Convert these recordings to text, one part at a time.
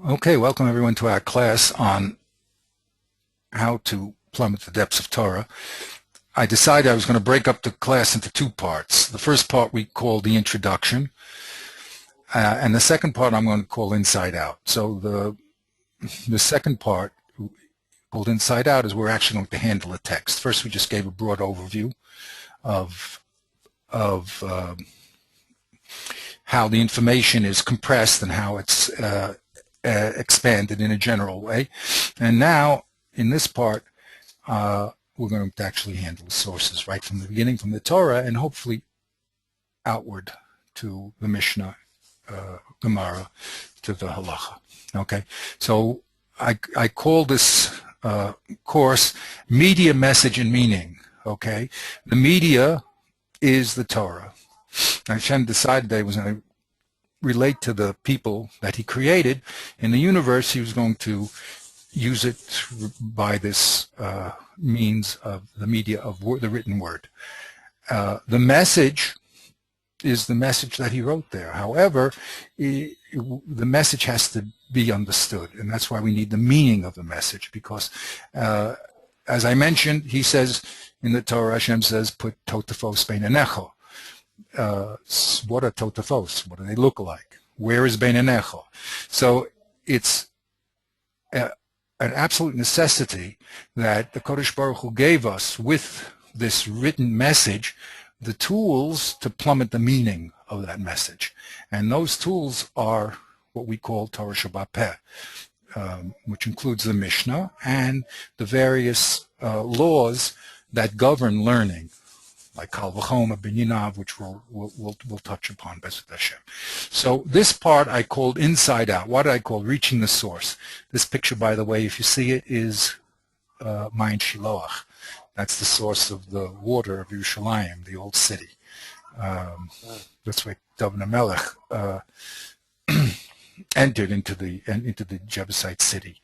Okay, welcome everyone to our class on how to plummet the depths of Torah. I decided I was going to break up the class into two parts. The first part we call the introduction, and the second part I'm going to call Inside Out. So the second part, called Inside Out, is we're actually going to handle the text. First, we just gave a broad overview of how the information is compressed and how it's expanded in a general way. And now, in this part, we're going to actually handle the sources right from the beginning, from the Torah, and hopefully outward to the Mishnah, Gemara, to the Halacha. Okay, so I call this course Media, Message, and Meaning. Okay, the media is the Torah. Hashem decided that he was going to relate to the people that he created in the universe. He was going to use it by this means of the media of the written word. The message is the message that he wrote there. However, the message has to be understood, and that's why we need the meaning of the message, because as I mentioned, he says in the Torah, Hashem says, put totafos beinenecho. What are totafos? What do they look like? Where is beinenecho? So it's an absolute necessity that the Kodesh Baruch Hu gave us with this written message the tools to plummet the meaning of that message. And those tools are what we call Torah Shabbat Peh, which includes the Mishnah and the various laws that govern learning, like Kal V'chomer B'Yinav, which we'll touch upon, B'ezrat Hashem. So this part I called Inside Out. What did I call Reaching the Source? This picture, by the way, if you see it, is Mayin Shiloach. That's the source of the water of Yerushalayim, the old city. That's where David HaMelech entered into the Jebusite city.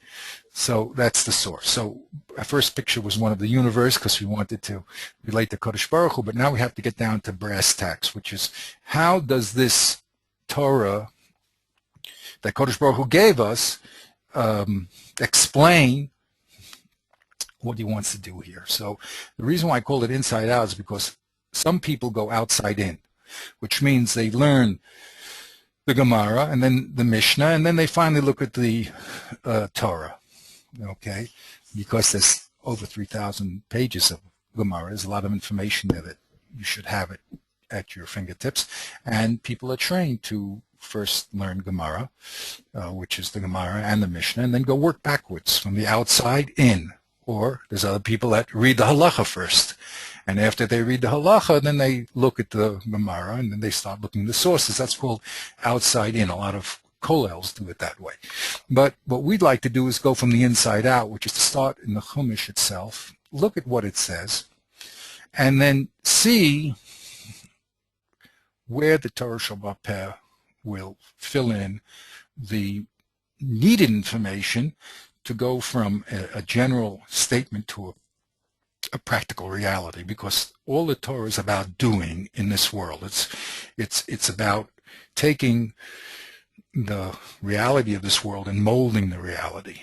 So that's the source. So our first picture was one of the universe because we wanted to relate to Kodesh Baruch Hu, but now we have to get down to brass tacks, which is how does this Torah that Kodesh Baruch Hu gave us explain what he wants to do here. So the reason why I call it Inside Out is because some people go outside in, which means they learn the Gemara and then the Mishnah, and then they finally look at the Torah. Okay, because there's over 3,000 pages of Gemara. There's a lot of information there that you should have it at your fingertips, and people are trained to first learn Gemara, which is the Gemara and the Mishnah, and then go work backwards from the outside in. Or there's other people that read the Halacha first, and after they read the Halacha, then they look at the Gemara, and then they start looking at the sources. That's called outside in. A lot of kollels do it that way. But what we'd like to do is go from the inside out, which is to start in the Chumash itself, look at what it says, and then see where the Torah Shabbat Peh will fill in the needed information to go from a general statement to a practical reality, because all the Torah is about doing in this world. It's about taking the reality of this world and molding the reality.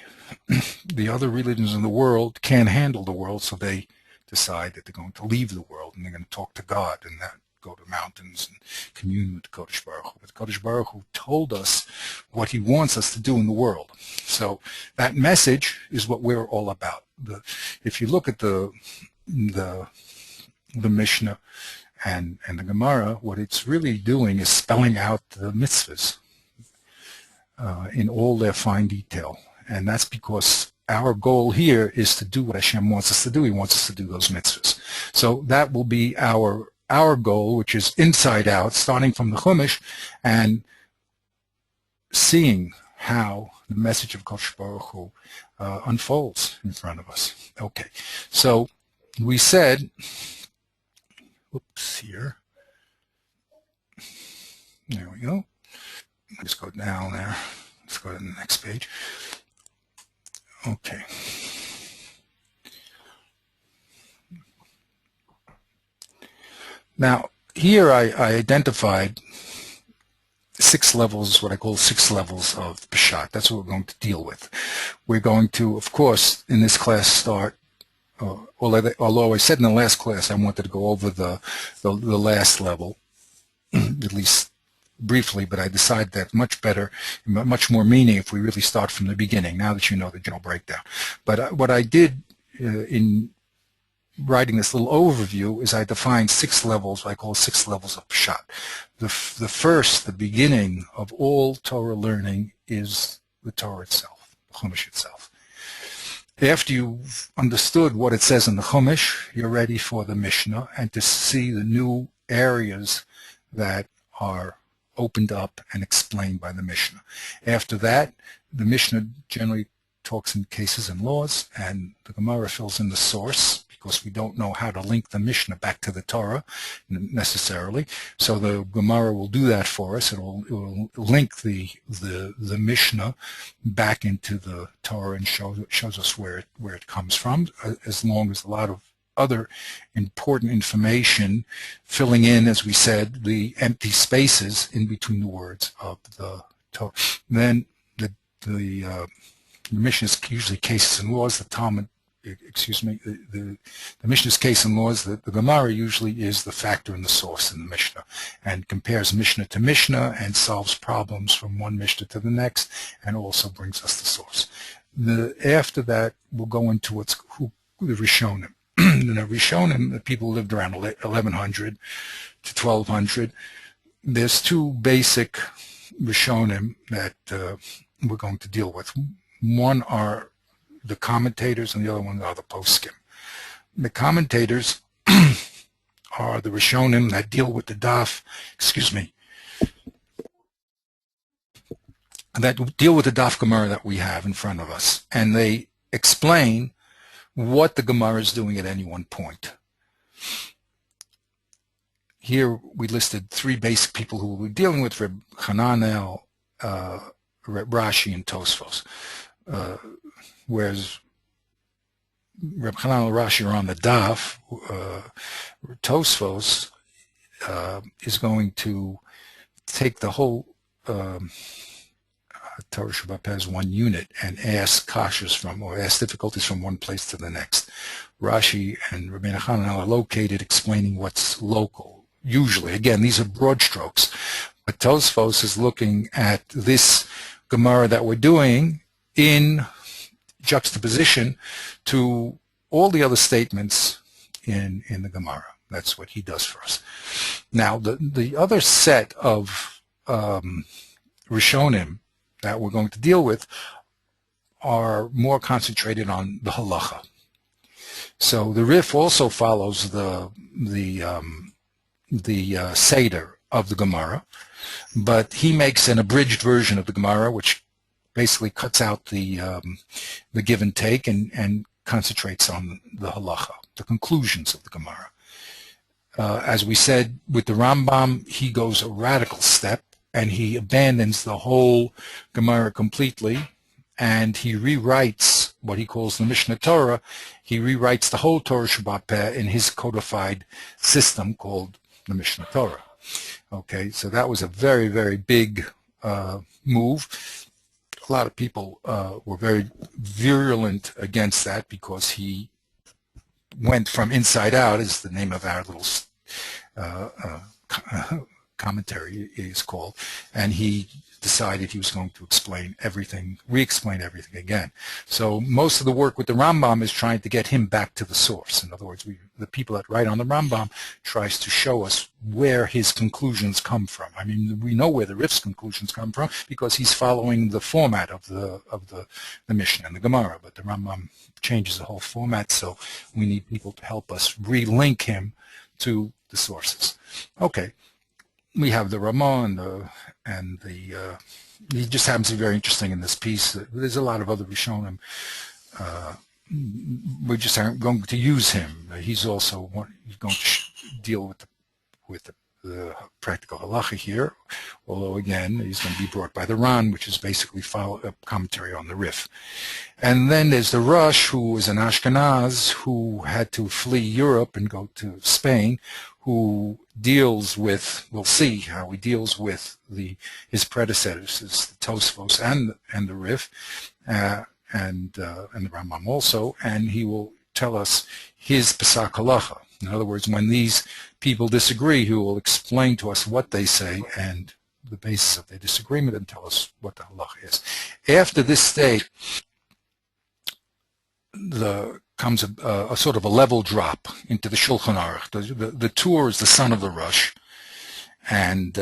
The other religions in the world can't handle the world, so they decide that they're going to leave the world and they're going to talk to God and that go to mountains and commune with the Kodesh Baruch Hu. But the Kodesh Baruch Hu told us what he wants us to do in the world. So that message is what we're all about. If you look at the Mishnah and the Gemara, what it's really doing is spelling out the mitzvahs in all their fine detail. And that's because our goal here is to do what Hashem wants us to do. He wants us to do those mitzvahs. So that will be our goal, which is inside out, starting from the Chumash and seeing how the message of Kodesh Baruch Hu unfolds in front of us. Okay, so we said, oops, here. There we go. Let's go down there. Let's go to the next page. Okay. Now, here I identified 6 levels, what I call 6 levels of Peshat. That's what we're going to deal with. We're going to, of course, in this class start, although I said in the last class I wanted to go over the last level, at least briefly, but I decided that much better, much more meaning if we really start from the beginning, now that you know the general breakdown. But what I did in writing this little overview is I defined 6 levels, what I call 6 levels of Peshat. The first, the beginning of all Torah learning is the Torah itself, the Chumash itself. After you've understood what it says in the Chumash, you're ready for the Mishnah and to see the new areas that are opened up and explained by the Mishnah. After that, the Mishnah generally talks in cases and laws, and the Gemara fills in the source, because we don't know how to link the Mishnah back to the Torah necessarily. So the Gemara will do that for us. It will link the Mishnah back into the Torah and shows us where it comes from, as long as a lot of other important information filling in, as we said, the empty spaces in between the words of the Torah. Then the Mishnah is usually cases and laws. The Talmud, the Mishnah's case and laws. The Gemara usually is the factor in the source in the Mishnah, and compares Mishnah to Mishnah and solves problems from one Mishnah to the next, and also brings us the source. After that, we'll go into the Rishonim. The Rishonim, the people who lived around 1100 to 1200. There's 2 basic Rishonim that we're going to deal with. One are the commentators, and the other one are the poskim. The commentators are the Rishonim that deal with the daf, that deal with the daf Gemara that we have in front of us, and they explain what the Gemara is doing at any one point. Here we listed 3 basic people who we're dealing with: Reb Hananel, Rashi, and Tosfos. Whereas Reb Hananel and Rashi are on the daf, Tosfos is going to take the whole Torah Shabbat Peh as one unit and ask kashas or ask difficulties from one place to the next. Rashi and Rabbi Hananel are located explaining what's local. Usually, again, these are broad strokes, but Tosfos is looking at this Gemara that we're doing in juxtaposition to all the other statements in the Gemara. That's what he does for us. Now, the other set of Rishonim that we're going to deal with are more concentrated on the halacha. So the Rif also follows the Seder of the Gemara, but he makes an abridged version of the Gemara, which basically cuts out the give and take and concentrates on the halacha, the conclusions of the Gemara. As we said, with the Rambam, he goes a radical step, and he abandons the whole Gemara completely, and he rewrites what he calls the Mishnah Torah. He rewrites the whole Torah Shabbat Peh in his codified system called the Mishnah Torah. Okay, so that was a very, very big move. A lot of people were very virulent against that, because he went from inside out, is the name of our little commentary is called, and he decided he was going to explain everything, re-explain everything again. So most of the work with the Rambam is trying to get him back to the source. In other words, the people that write on the Rambam tries to show us where his conclusions come from. I mean, we know where the Rif's conclusions come from because he's following the format of the Mishnah and the Gemara, but the Rambam changes the whole format, so we need people to help us relink him to the sources. Okay. We have the Ramah and he just happens to be very interesting in this piece. There's a lot of other Rishonim. We just aren't going to use him. He's also going to deal with the practical halacha here, although again he's going to be brought by the Ran, which is basically a commentary on the Rif. And then there's the Rush, who was an Ashkenaz who had to flee Europe and go to Spain, who deals with, we'll see how he deals with his predecessors, the Tosfos and the Rif, and the Rambam also, and he will tell us his Pesach Halacha. In other words, when these people disagree, he will explain to us what they say and the basis of their disagreement and tell us what the halacha is. After this stage, comes a sort of a level drop into the Shulchan Aruch. The Tur is the son of the Rosh, and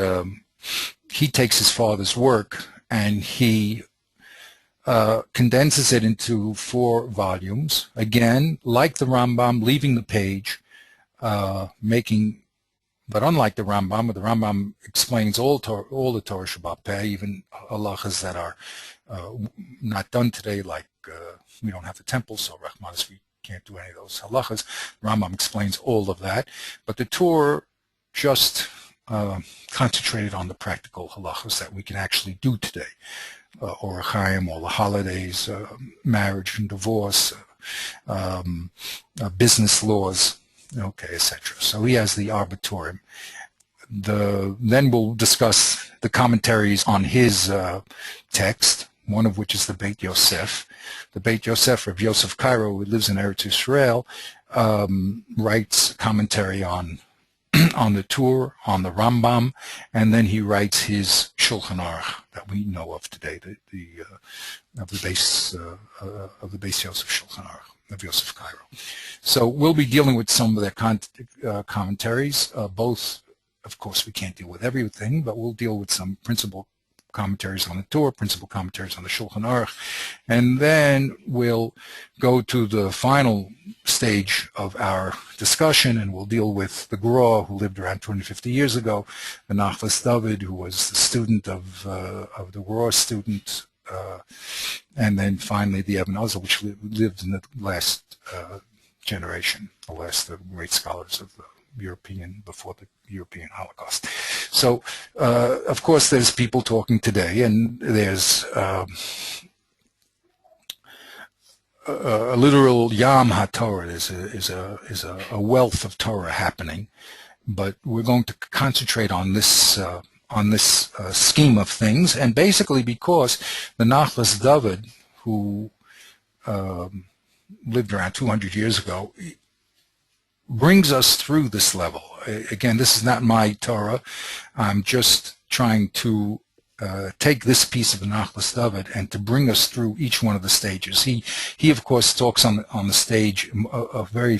he takes his father's work and he condenses it into 4 volumes. Again, like the Rambam, leaving the page, but unlike the Rambam explains all the Torah Shabbat Peh, even halachas that are not done today, like we don't have the temple, so Rahmanis, we can't do any of those halachas. Rambam explains all of that, but the Torah just concentrated on the practical halachas that we can actually do today. Or Chaim, all the holidays, marriage and divorce, business laws, okay, etc. So he has the arbitorium. Then we'll discuss the commentaries on his text, one of which is the Beit Yosef. The Beit Yosef of Yosef Cairo, who lives in Eretz Yisrael, writes commentary on the Tur, on the Rambam, and then he writes his Shulchan Aruch that we know of today, of the base Yosef Shulchan Aruch of Yosef Cairo. So we'll be dealing with some of their commentaries. Both, of course, we can't deal with everything, but we'll deal with some principal commentaries on the Torah, principal commentaries on the Shulchan Aruch, and then we'll go to the final stage of our discussion, and we'll deal with the Gra, who lived around 250 years ago, the Nachlas David, who was the student of the Gra student, and then finally the Eben Azal, which lived in the last generation, the last great scholars of the before the European Holocaust. So, of course, there's people talking today, and there's a literal Yam HaTorah. Is a wealth of Torah happening, but we're going to concentrate on this scheme of things, and basically because the Nachlas David, who lived around 200 years ago, brings us through this level. Again, this is not my Torah. I'm just trying to take this piece of the Nachlas David and to bring us through each one of the stages. He of course talks on the stage, a very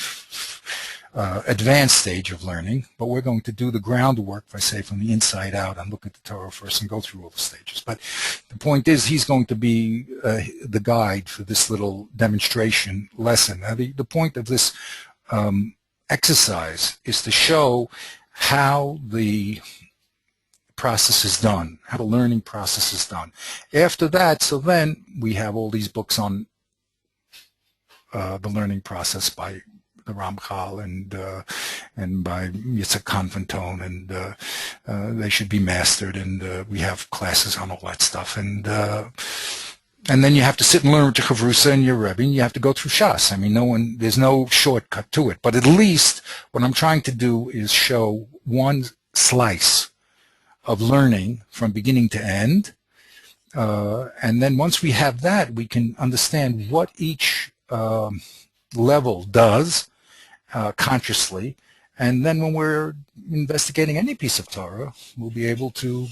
advanced stage of learning, but we're going to do the groundwork, if I say, from the inside out and look at the Torah first and go through all the stages. But the point is, he's going to be the guide for this little demonstration lesson. Now, the point of this exercise is to show how the process is done, how the learning process is done. After that, so then we have all these books on the learning process by the Ramchal and by Yitzhak Konfentone, and they should be mastered, and we have classes on all that stuff, and then you have to sit and learn with your Chavrusa and your Rebbe, and you have to go through Shas. I mean, there's no shortcut to it. But at least what I'm trying to do is show one slice of learning from beginning to end. And then once we have that, we can understand what each level does consciously. And then when we're investigating any piece of Torah, we'll be able to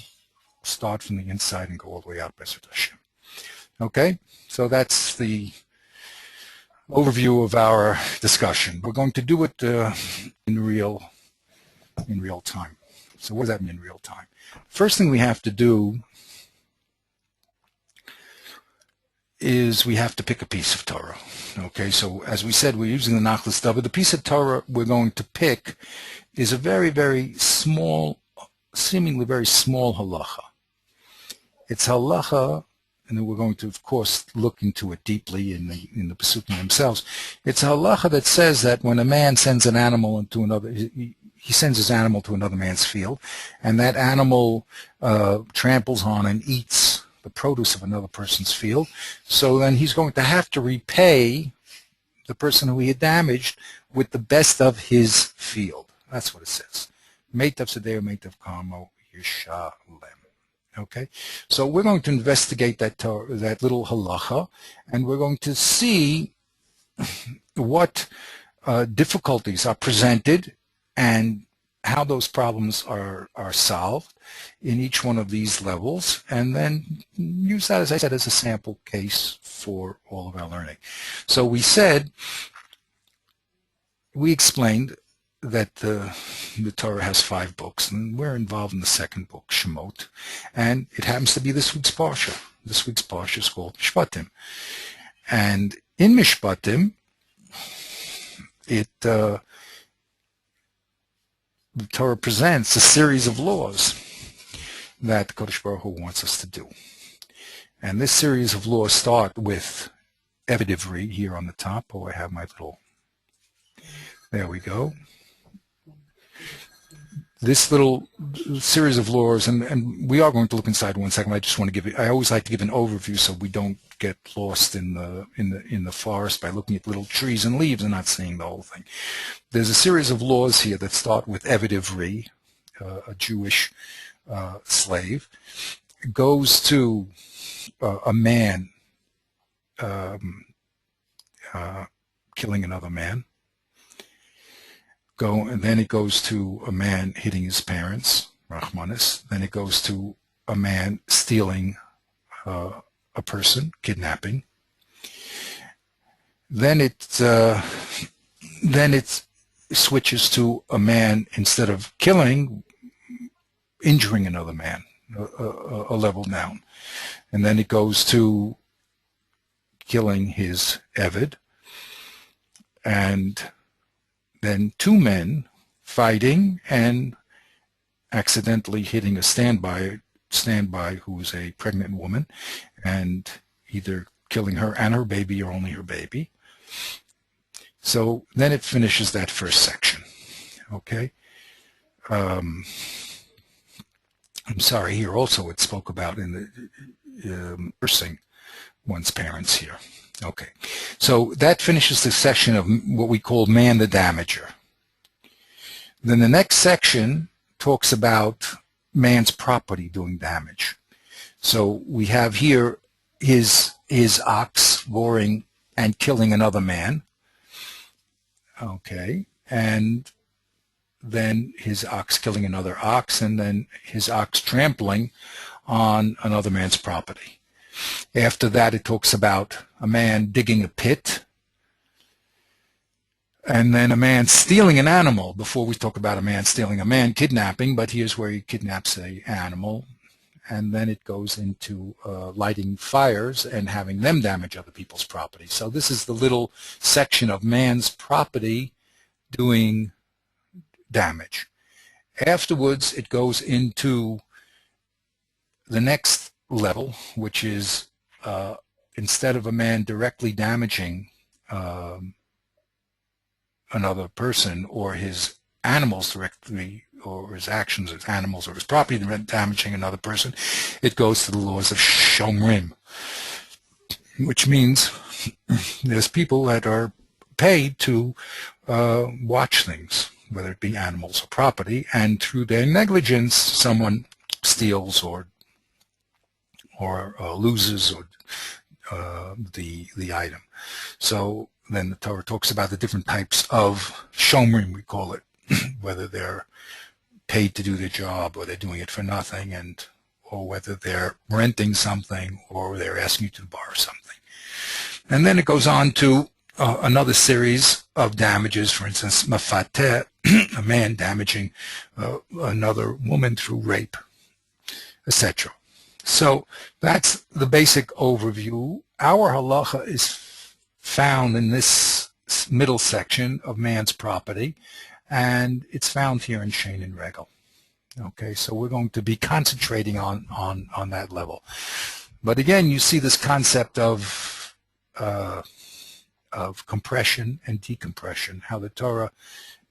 start from the inside and go all the way out, B'ezrat Hashem. Okay, so that's the overview of our discussion. We're going to do it in real time. So what does that mean, real time? First thing we have to do is we have to pick a piece of Torah. Okay, so as we said, we're using the Nachlas David. The piece of Torah we're going to pick is a very, very small, seemingly very small halacha. It's halacha, and then we're going to, of course, look into it deeply in the Pesukim themselves. It's a halacha that says that when a man sends an animal into another, he sends his animal to another man's field, and that animal tramples on and eats the produce of another person's field. So then he's going to have to repay the person who he had damaged with the best of his field. That's what it says. Meitav Sedeo, Meitav Kamo, Yishalem. Okay, so we're going to investigate that little halacha, and we're going to see what difficulties are presented and how those problems are solved in each one of these levels, and then use that, as I said, as a sample case for all of our learning. So we explained that the Torah has 5 books, and we're involved in the second book, Shemot, and it happens to be this week's Parsha. This week's Parsha is called Mishpatim. And in Mishpatim, the Torah presents a series of laws that the Kodesh Baruch Hu wants us to do. And this series of laws start with Evet Ivri here on the top. Oh, I have my little, there we go. This little series of laws, and we are going to look inside one second. I just want to give it, I always like to give an overview so we don't get lost in the forest by looking at little trees and leaves and not seeing the whole thing. There's a series of laws here that start with Evet Ivri, a Jewish slave. It goes to a man killing another man. And then it goes to a man hitting his parents, Rahmanis. Then it goes to a man stealing a person, kidnapping. Then it switches to a man, instead of killing, injuring another man, a level down. And then it goes to killing his Eved, and then 2 men fighting and accidentally hitting a standby who is a pregnant woman, and either killing her and her baby or only her baby. So then it finishes that first section. Okay. I'm sorry, here also it spoke about in the cursing one's parents here. Okay, so that finishes the section of what we call man the damager. Then the next section talks about man's property doing damage. So we have here his ox goring and killing another man. Okay, and then his ox killing another ox, and then his ox trampling on another man's property. After that, it talks about a man digging a pit, and then a man stealing an animal. Before we talk about a man stealing a man, kidnapping, but here's where he kidnaps an animal. And then it goes into lighting fires and having them damage other people's property. So this is the little section of man's property doing damage. Afterwards, it goes into the next level, which is instead of a man directly damaging another person or his animals directly, or his actions as animals or his property damaging another person, it goes to the laws of Shomrim, which means there's people that are paid to watch things, whether it be animals or property, and through their negligence someone steals or loses the item. So then the Torah talks about the different types of shomrim, we call it, whether they're paid to do their job or they're doing it for nothing, or whether they're renting something or they're asking you to borrow something. And then it goes on to another series of damages, for instance, mafateh, a man damaging another woman through rape, etc. So that's the basic overview. Our halacha is found in this middle section of man's property, and it's found here in Shein and Regel. Okay, so we're going to be concentrating on that level. But again, you see this concept of compression and decompression, how the Torah,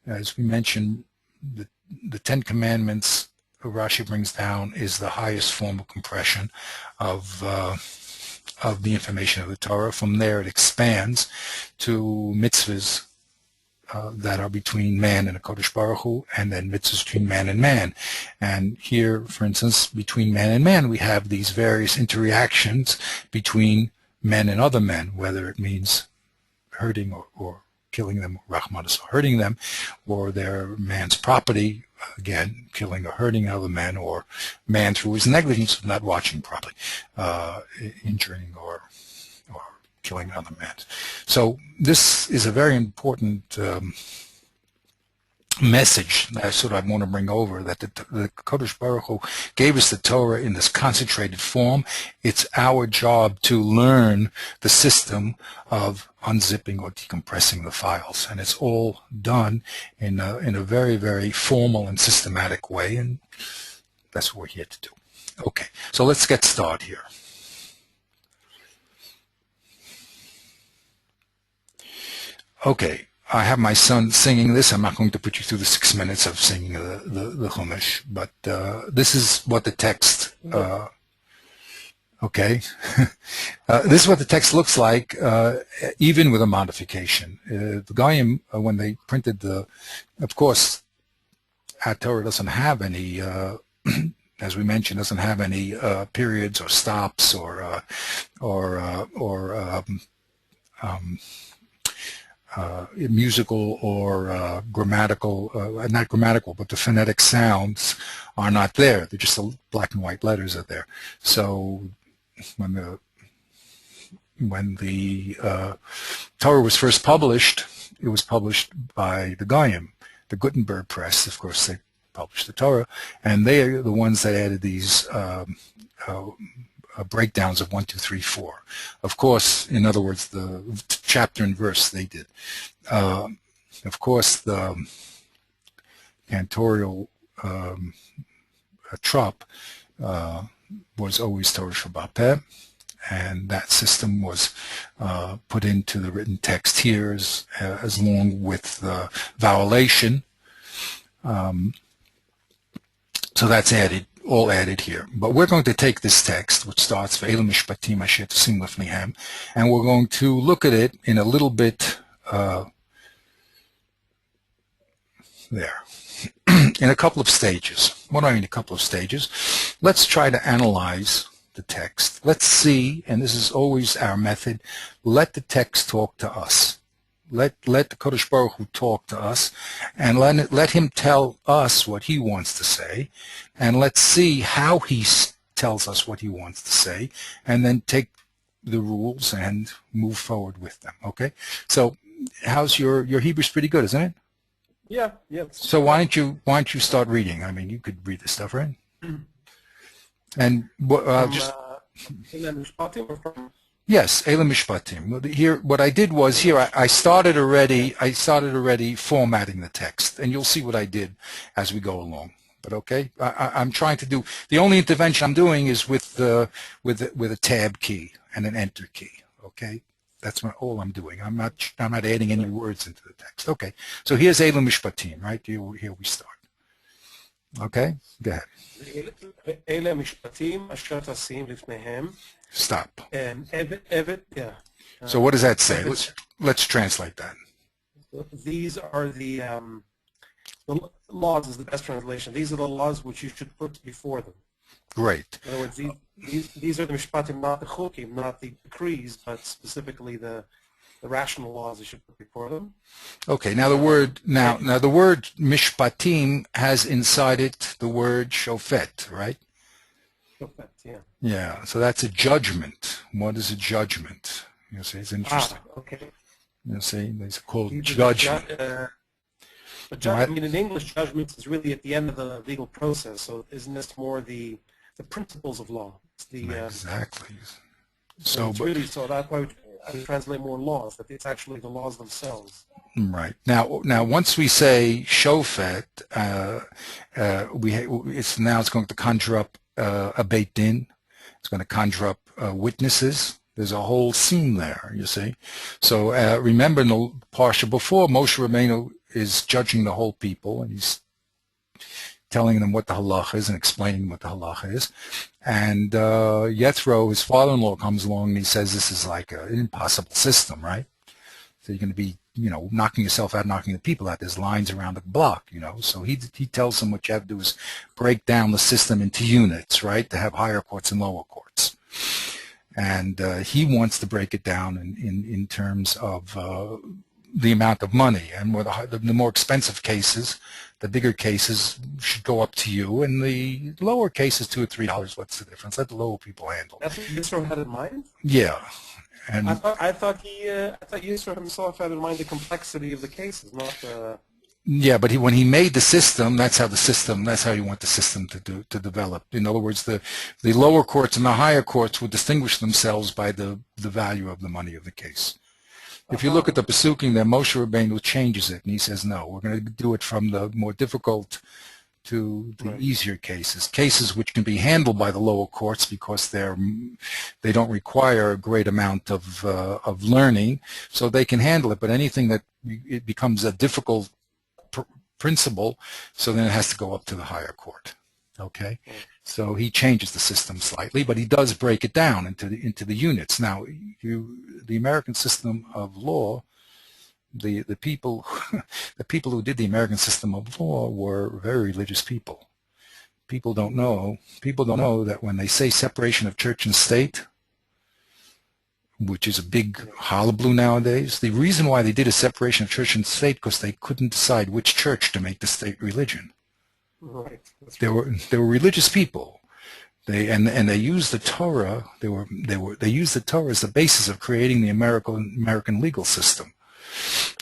as we mentioned, the Ten Commandments, Rashi brings down, is the highest form of compression of the information of the Torah. From there it expands to mitzvahs that are between man and a Kodesh Baruch Hu, and then mitzvahs between man and man. And here, for instance, between man and man, we have these various interactions between men and other men, whether it means hurting or killing them, Rahmanas, hurting them, or their man's property, again, killing or hurting other men, or man through his negligence of not watching properly, injuring or killing another man. So this is a very important message that I want to bring over, that the Kodesh Baruch Hu gave us the Torah in this concentrated form. It's our job to learn the system of unzipping or decompressing the files, and it's all done in a very, very formal and systematic way, and that's what we're here to do. Okay, so let's get started here. Okay, I have my son singing this. I'm not going to put you through the 6 minutes of singing the Chumash, but this is what the text, okay, this is what the text looks like, even with a modification. The Goyim, when they printed of course, our Torah doesn't have any, as we mentioned, doesn't have any periods or stops or musical or grammatical, not grammatical, but the phonetic sounds are not there. They're just the black and white letters are there. So when the Torah was first published, it was published by the Goyim, the Gutenberg press. Of course, they published the Torah, and they are the ones that added these breakdowns of 1, 2, 3, 4. Of course, in other words, the chapter and verse they did. Of course, the cantorial trop was always Torah Shabbat Peh, and that system was put into the written text here as long with the vowelation. So that's added, all added here. But we're going to take this text, which starts Ve'elu Mishpatim Asher Tosim Lefnehem, and we're going to look at it in a little bit there, in a couple of stages. What do I mean, a couple of stages? Let's try to analyze the text. Let's see, and this is always our method, let the text talk to us. Let the Kodesh Baruch Hu talk to us, and let him tell us what he wants to say, and let's see how he tells us what he wants to say, and then take the rules and move forward with them. Okay? So, how's your Hebrew's pretty good, isn't it? Yeah. So why don't you start reading? I mean, you could read this stuff, right? And just. Yes, Eila Mishpatim. Here, what I did was here. I started already formatting the text, and you'll see what I did as we go along. But okay, I'm trying to do. The only intervention I'm doing is with a tab key and an enter key. Okay, that's all I'm doing. I'm not adding any words into the text. Okay, so here's Eila Mishpatim. Right here we start. Okay, go ahead. Eila Mishpatim Asher Tosim Lefnehem. Stop. Yeah. So what does that say? Let's translate that. These are the laws is the best translation. These are the laws which you should put before them. Great. In other words, these are the mishpatim, not the chukim, not the decrees, but specifically the rational laws you should put before them. Okay. Now the word mishpatim has inside it the word shofet, right? Yeah. Yeah, so that's a judgment. What is a judgment? You see, it's interesting. Okay. You see, it's called judgment. I mean, in English, judgment is really at the end of the legal process. So isn't this more the principles of law? Exactly. So it's really that's why I would translate more laws. That it's actually the laws themselves. Right. Now, once we say shofet, it's going to conjure up a Beit Din. It's going to conjure up witnesses. There's a whole scene there, you see. So remember in the parsha before, Moshe Rabbeinu is judging the whole people, and he's telling them what the halacha is and explaining what the halacha is. And Yethro, his father-in-law, comes along and he says this is like an impossible system, right? So you're going to be knocking yourself out, knocking the people out. There's lines around the block, So he tells them what you have to do is break down the system into units, right, to have higher courts and lower courts. And he wants to break it down in terms of the amount of money. And where the more expensive cases, the bigger cases should go up to you, and the lower cases, $2 or $3. What's the difference? Let the lower people handle. That's what Yisro had in mind. Yeah, and I thought Yisro himself had in mind the complexity of the cases, not the. Yeah, but when he made the system, that's how you want the system to develop. In other words, the lower courts and the higher courts would distinguish themselves by the value of the money of the case. If you look at the Pesukim, then Moshe Rabbeinu changes it, and he says, no, we're going to do it from the more difficult to the easier cases which can be handled by the lower courts because they don't require a great amount of learning, so they can handle it. But anything that it becomes a difficult principle, so then it has to go up to the higher court. Okay, so he changes the system slightly, but he does break it down into the units. Now, the American system of law, the people who did the American system of law were very religious people. People don't know that when they say separation of church and state, which is a big hullabaloo nowadays, the reason why they did a separation of church and state because they couldn't decide which church to make the state religion. Right. They were religious people. They used the Torah. They used the Torah as the basis of creating the American legal system.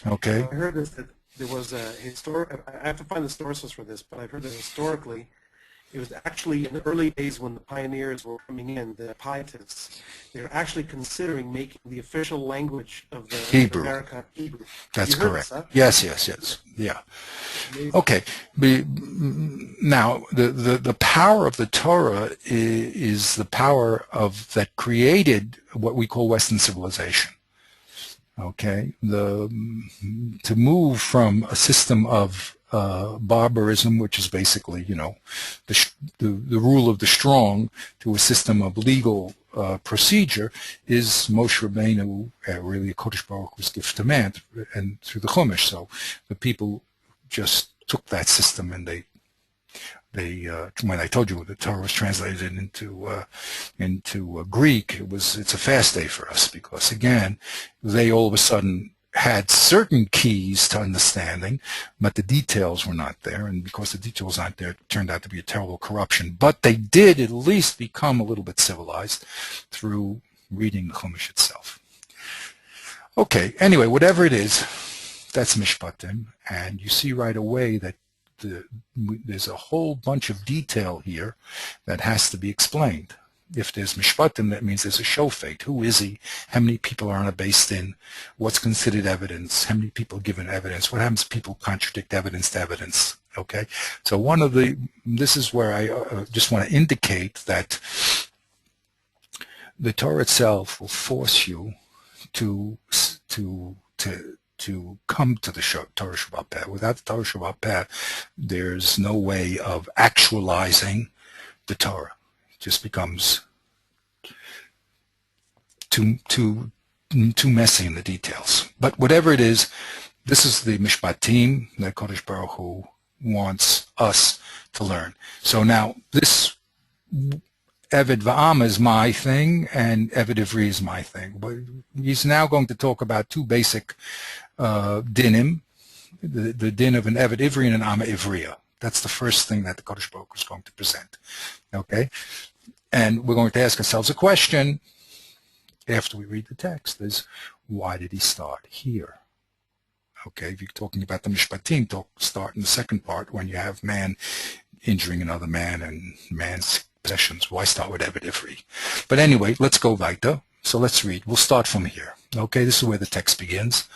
Okay. I heard that there was a historic. I have to find the sources for this, but I've heard that historically, it was actually in the early days when the pioneers were coming in, the pietists, they were actually considering making the official language of the Hebrew. America Hebrew. That's correct. This, yes. Yeah. Okay. Now, the power of the Torah is the power that created what we call Western civilization. Okay. To move from a system of barbarism, which is basically, the rule of the strong, to a system of legal procedure, is Moshe Rabbeinu, really a Kodesh Baruch Hu's gift to man, and through the Chumash. So the people just took that system, and they when I told you the Torah was translated into Greek, it's a fast day for us because again, they all of a sudden had certain keys to understanding, but the details were not there, and because the details aren't there, it turned out to be a terrible corruption. But they did at least become a little bit civilized through reading the Chumash itself. Okay, anyway, whatever it is, that's Mishpatim, and you see right away that there's a whole bunch of detail here that has to be explained. If there's Mishpatim, that means there's a shofet. Who is he? How many people are on a beis din? What's considered evidence? How many people given evidence? What happens if people contradict evidence to evidence? Okay, so this is where I just want to indicate that the Torah itself will force you to come to the Torah Shabbat Peh. Without the Torah Shabbat Peh, there's no way of actualizing the Torah. It just becomes too messy in the details. But whatever it is, this is the Mishpatim that Kodesh Baruch Hu wants us to learn. So now this Eved Va'am is my thing, and Eved Ivri is my thing. But he's now going to talk about two basic dinim, the din of an Eved Ivri and an Ama Ivriya. That's the first thing that the Kodesh Baruch Hu is going to present. Okay? And we're going to ask ourselves a question after we read the text, is why did he start here? Okay, if you're talking about the Mishpatim, start in the second part when you have man injuring another man and man's possessions. Why start with Eved Ivri? But anyway, let's go weiter. So let's read. We'll start from here. Okay, this is where the text begins.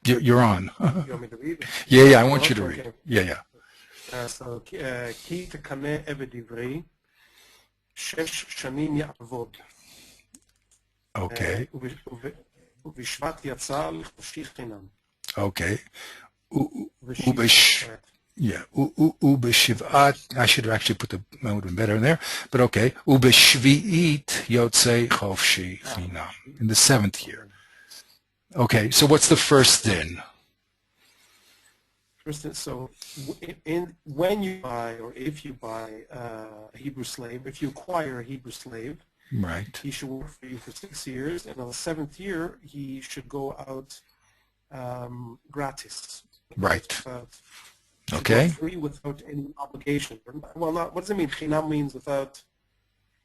You're on. You want me to read? Yeah, I want you to read. Yeah. So, כי תקנא עבד עברי, 6 שנים יעבוד. Okay. ובשבט יצא לחופשי חינם. Okay. Ubeshiv'at, I should have actually put the, that would have been better in there, but okay. Ubeshvi'it Yotzei Chofshi Chinam. In the 7th year. Okay, so what's the first din? So when you buy, or if you buy a Hebrew slave, if you acquire a Hebrew slave, Right. he should work for you for 6 years, and on the 7th year, he should go out gratis. Right. Okay. Free without any obligation. Well, not, what does it mean? Chinam means without,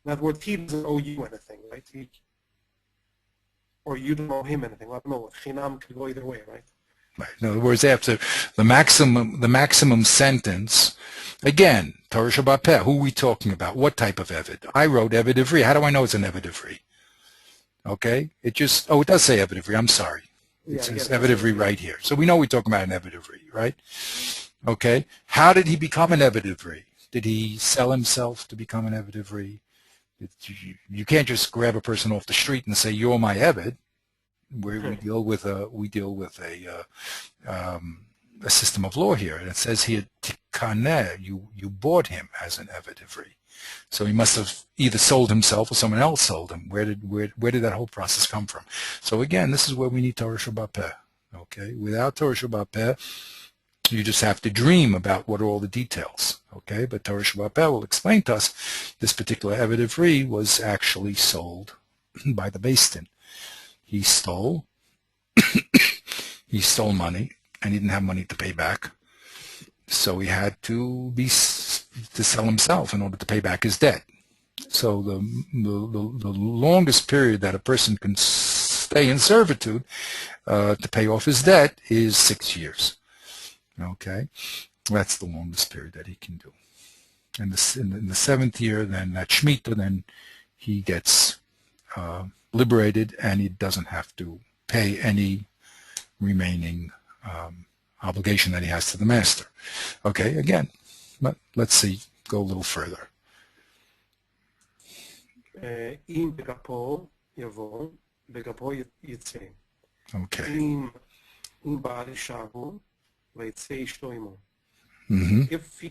in other words, he doesn't owe you anything, right? Or you don't owe him anything. Well, no, Chinam could go either way, right? Right. In other words, after the maximum sentence, again, Torah Shabbat Peh, who are we talking about? What type of Eved? I wrote Eved Ivri. How do I know it's an Eved Ivri? Okay? It just, it does say Eved Ivri. I'm sorry. It says Eved Ivri right here. So we know we're talking about an Eved Ivri, right? Okay? How did he become an Eved Ivri? Did he sell himself to become an Eved Ivri? You can't just grab a person off the street and say, you're my Eved. We deal with a system of law here, and it says here tikaneh, you bought him as an eved ivri, so he must have either sold himself or someone else sold him. Where did that whole process come from? So again, this is where we need Torah Shabbat Peh. Okay, without Torah Shabbat Peh, you just have to dream about what are all the details. Okay, but Torah Shabbat Peh will explain to us this particular eved ivri was actually sold by the Beis Din. He stole money, and he didn't have money to pay back, so he had to sell himself in order to pay back his debt. So the longest period that a person can stay in servitude to pay off his debt is 6 years. Okay, that's the longest period that he can do. And in the 7th year, then that Shemitah, then he gets liberated, and he doesn't have to pay any remaining obligation that he has to the master. Okay, again, let's see, go a little further. אם בגפו יבוא, בגפו יצא. Okay. אם בעל אישה הוא, ויצא אשתו עמו. If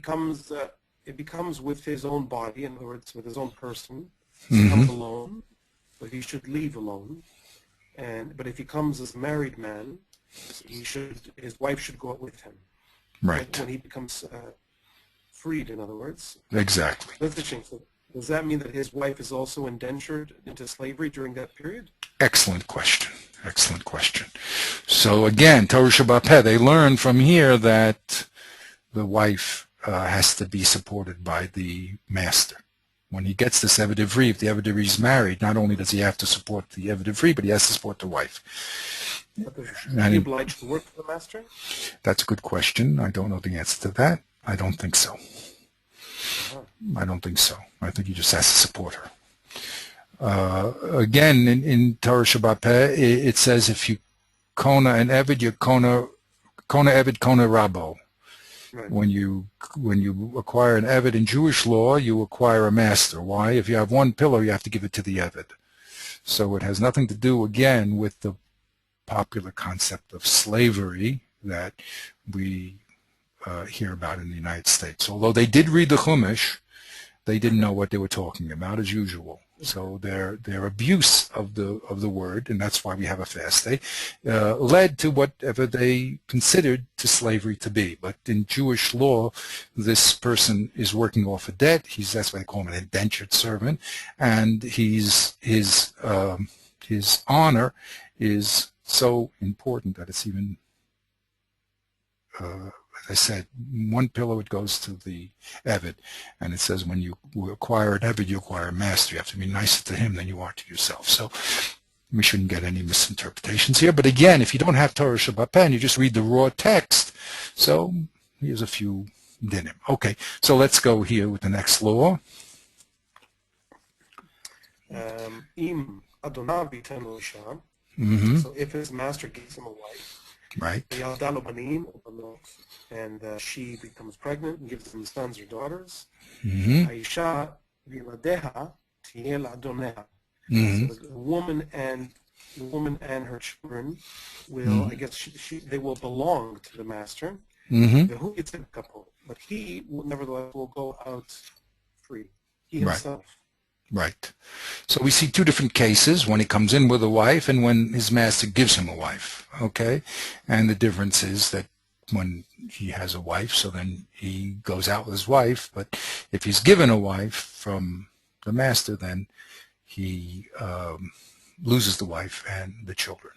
it becomes with his own body, in other words, with his own person, he comes alone, but he should leave alone. But if he comes as a married man, his wife should go out with him. Right. When he becomes freed, in other words. Exactly. That's interesting. So does that mean that his wife is also indentured into slavery during that period? Excellent question. Excellent question. So again, Torah Shabbat Peh, they learn from here that the wife has to be supported by the master. When he gets this eved ivri, if the eved ivri is married, not only does he have to support the eved ivri, but he has to support the wife. Is he obliged to work for the master? That's a good question. I don't know the answer to that. I don't think so. I don't think so. I think he just has to support her. Again, in Torah Shabbat Peh, it says if you kona an eved, you kona eved, kona rabo. Right. When you acquire an eved in Jewish law, you acquire a master. Why? If you have one pillow, you have to give it to the eved. So it has nothing to do, again, with the popular concept of slavery that we hear about in the United States. Although they did read the Chumash, they didn't know what they were talking about, as usual. So their abuse of the word, and that's why we have a fast day, led to whatever they considered to slavery to be. But in Jewish law, this person is working off a debt. That's why they call him an indentured servant, and his honor is so important that it's even, as I said, one pillow, it goes to the eved, and it says when you acquire an eved, you acquire a master. You have to be nicer to him than you are to yourself. So we shouldn't get any misinterpretations here. But again, if you don't have Torah Shabbat Peh, you just read the raw text. So here's a few dinim. Okay, so let's go here with the next law. Im Adonav ייתן לו אישה, so if his master gives him a wife, right, וילדה לו בנים או בנות, and she becomes pregnant and gives him sons or daughters, האישה וילדיה תהיה לאדוניה. So the woman and her children will, I guess, they will belong to the master. והוא יצא בגפו, but he nevertheless will go out free. He himself. Right. So we see two different cases, when he comes in with a wife and when his master gives him a wife, okay? And the difference is that when he has a wife, so then he goes out with his wife, but if he's given a wife from the master, then he loses the wife and the children.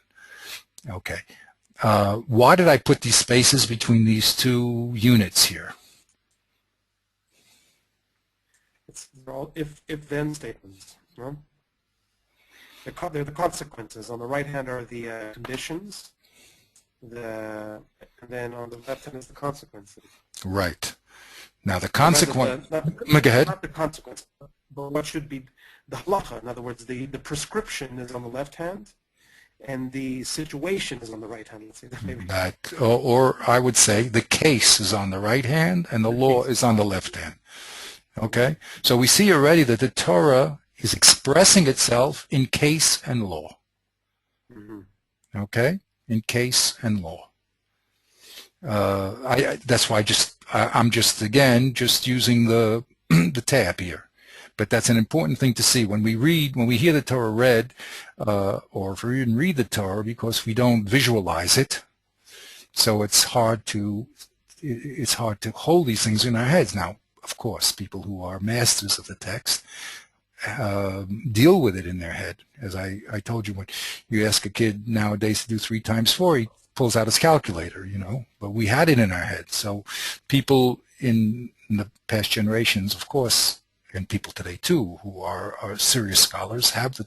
Okay. Why did I put these spaces between these two units here? They're all if-then statements. No? They're the consequences. On the right hand are the conditions. And then on the left hand is the consequences. Right. Now the Or rather consequence. Go ahead. not the consequence, but what should be the halacha. In other words, the prescription is on the left hand, and the situation is on the right hand. Let's say that maybe. Or I would say the case is on the right hand and the law is on the left hand. Okay? So we see already that the Torah is expressing itself in case and law. Mm-hmm. Okay? In case and law. That's why I'm just using the the tab here. But that's an important thing to see when we hear the Torah read, or if we even read the Torah, because we don't visualize it. So it's hard to hold these things in our heads. Now, of course, people who are masters of the text deal with it in their head. As I told you, when you ask a kid nowadays to do 3 times 4, he pulls out his calculator, but we had it in our head. So people in the past generations, of course, and people today too, who are serious scholars, have the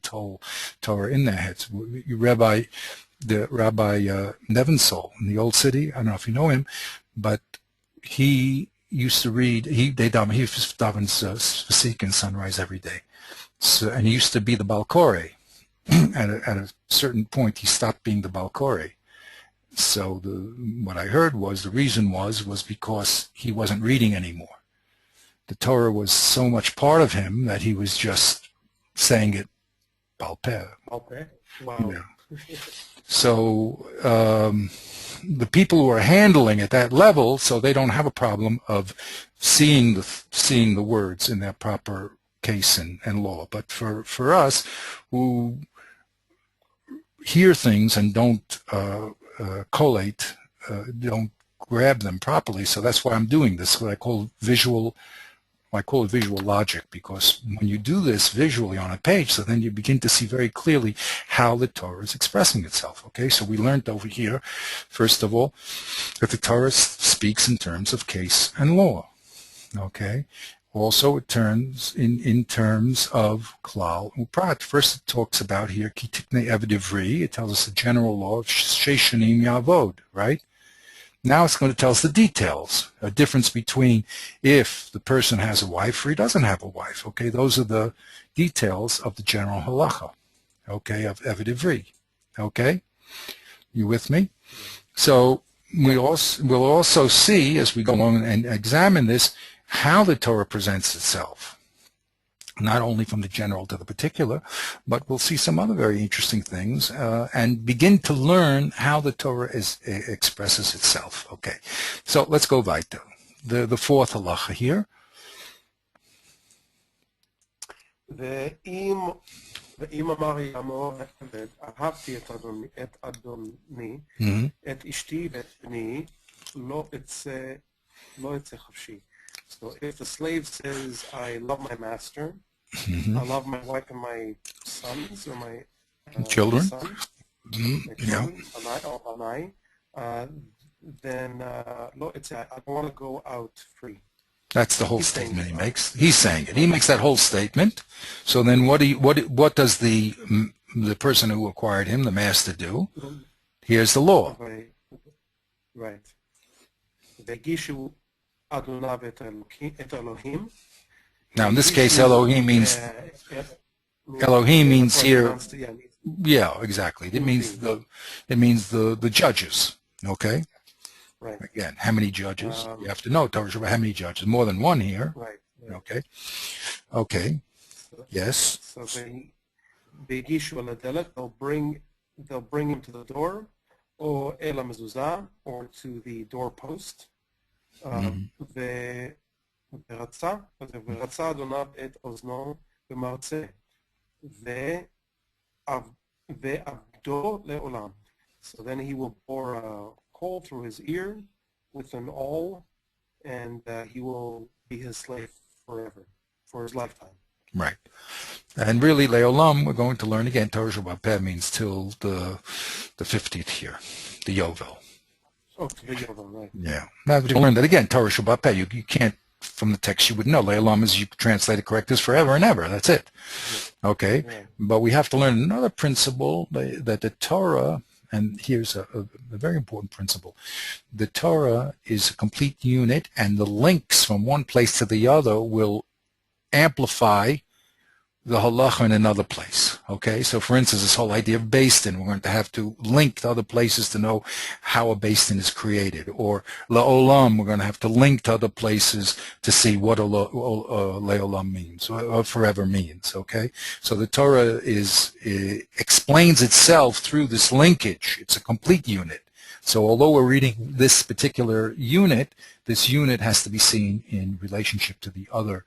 Torah in their heads. Rabbi Nevensohl in the Old City, I don't know if you know him, but he used to read, he davens Fasik and sunrise every day. So, and he used to be the Balkore. At a certain point, he stopped being the Balkore. So what I heard was the reason was because he wasn't reading anymore. The Torah was so much part of him that he was just saying it balpeh. Okay. Wow. Yeah. So the people who are handling at that level, so they don't have a problem of seeing the words in their proper case and law. But for us who hear things and don't collate, don't grab them properly, so that's why I'm doing this, what I call it visual logic, because when you do this visually on a page, so then you begin to see very clearly how the Torah is expressing itself. Okay, so we learned over here, first of all, that the Torah speaks in terms of case and law. Okay, also it turns in terms of klal uprat. First it talks about here ki tiknei eved ivri. It tells us the general law of sheish shanim yavod, right? Now it's going to tell us the details, a difference between if the person has a wife or he doesn't have a wife. Okay, those are the details of the general halacha, okay, of Eved Ivri. Okay, you with me? So we'll also see, as we go along and examine this, how the Torah presents itself. Not only from the general to the particular, but we'll see some other very interesting things and begin to learn how the Torah expresses itself. Okay, so let's go weiter. The fourth halacha here. ואם אמר יאמר העבד, אהבתי את אדוני, את אשתי ואת בני, לא אצא חופשי. So if the slave says, I love my master, I love my wife and my sons, or my children, sons, my children, then I want to go out free. That's the whole statement he makes. He's saying it. He makes that whole statement. So then what does the person who acquired him, the master, do? Here's the law. Right. Now in this case, Elohim means here. Yeah, exactly. It means the judges. Okay. Right. Again, how many judges? You have to know, Torah, how many judges? More than one here. Right. Okay. Okay. Yes. So they'll bring him to the door, or el mezuzah, or to the doorpost. ורצה אדוניו את אוזנו במרצה, ועבדו לעולם. So then he will bore a hole through his ear with an awl, and he will be his slave forever, for his lifetime. Right. And really, Leolam, we're going to learn again, Torah Shabbat Peh means till the 50th year, the Yovel. Oh, to the Yovel, right. Yeah. Now, you'll learn that again, Torah Shabbat Peh. You can't, from the text, you would know. Leolam is, you translate it correct, is forever and ever. That's it. Okay? Yeah. But we have to learn another principle, that the Torah, and here's a very important principle, the Torah is a complete unit, and the links from one place to the other will amplify the halacha in another place. Okay, so for instance, this whole idea of beis din, we're going to have to link to other places to know how a beis din is created. Or la'olam, we're going to have to link to other places to see what le'olam means, or forever means. Okay, so the Torah explains itself through this linkage. It's a complete unit. So although we're reading this particular unit, this unit has to be seen in relationship to the other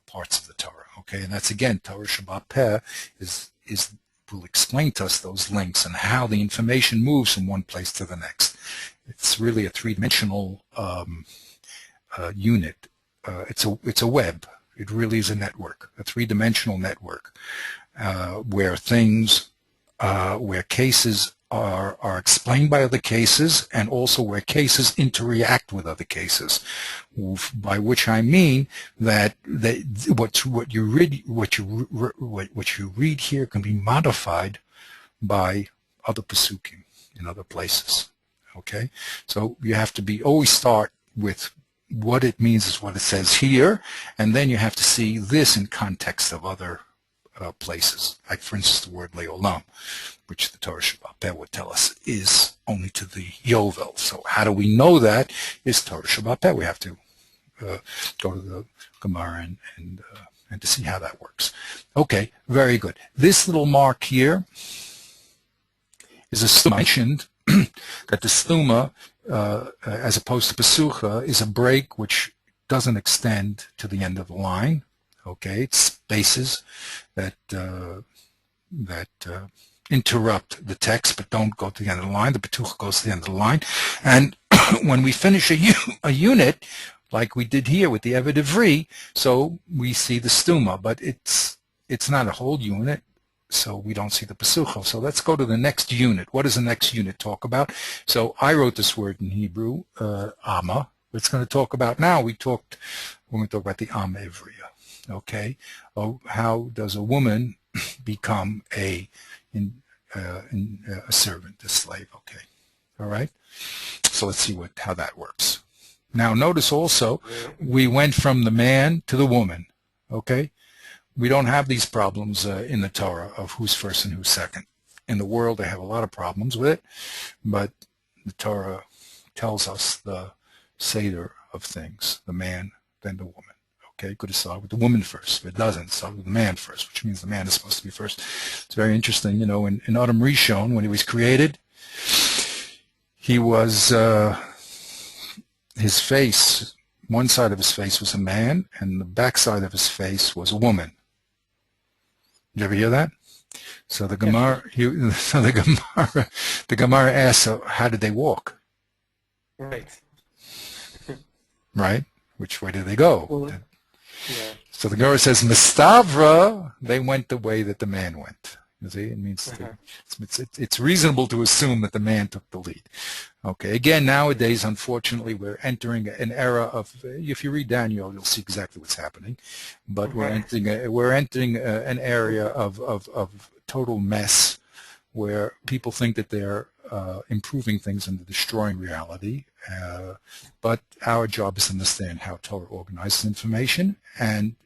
parts of the Torah. Okay, and that's again Torah Shabbat Peh will explain to us those links and how the information moves from one place to the next. It's really a three-dimensional unit. It's a web. It really is a network, a three-dimensional network, where cases are explained by other cases, and also where cases interact with other cases. By which I mean that what you read here can be modified by other pasukim in other places. Okay, so you have to always start with what it means is what it says here, and then you have to see this in context of other places, like for instance the word le'olam, which the Torah Shabbat Peh would tell us is only to the Yovel. So how do we know that? Is Torah Shabbat Peh. We have to go to the Gemara and to see how that works. Okay, very good. This little mark here is a stuma. Mentioned that the stuma, as opposed to pesucha, is a break which doesn't extend to the end of the line. Okay, it's spaces that interrupt the text but don't go to the end of the line. The petuch goes to the end of the line. And when we finish a unit, like we did here with the Eved Ivri, so we see the stuma, but it's not a whole unit, so we don't see the pesucha. So let's go to the next unit. What does the next unit talk about? So I wrote this word in Hebrew, ama. It's going to talk about now. We're going to talk about the Am Ivriya. Okay, how does a woman become a servant, a slave? Okay, all right. So let's see how that works. Now notice also we went from the man to the woman. Okay, we don't have these problems in the Torah of who's first and who's second. In the world they have a lot of problems with it, but the Torah tells us the seder of things: the man, then the woman. Okay, could have started with the woman first, but it doesn't. Start with the man first, which means the man is supposed to be first. It's very interesting, you know, in Adam Rishon, when he was created, he was, his face, one side of his face was a man, and the back side of his face was a woman. Did you ever hear that? So the Gemara, the Gemara asks, so how did they walk? Right. Right? Which way did they go? Well, yeah. So the Gemara says, Mistavra, they went the way that the man went. You see, it means it's reasonable to assume that the man took the lead. Okay, again, nowadays, unfortunately, we're entering an era of, if you read Daniel, you'll see exactly what's happening, but we're entering an area of total mess where people think that they're improving things and destroying reality. But our job is to understand how Torah organizes information and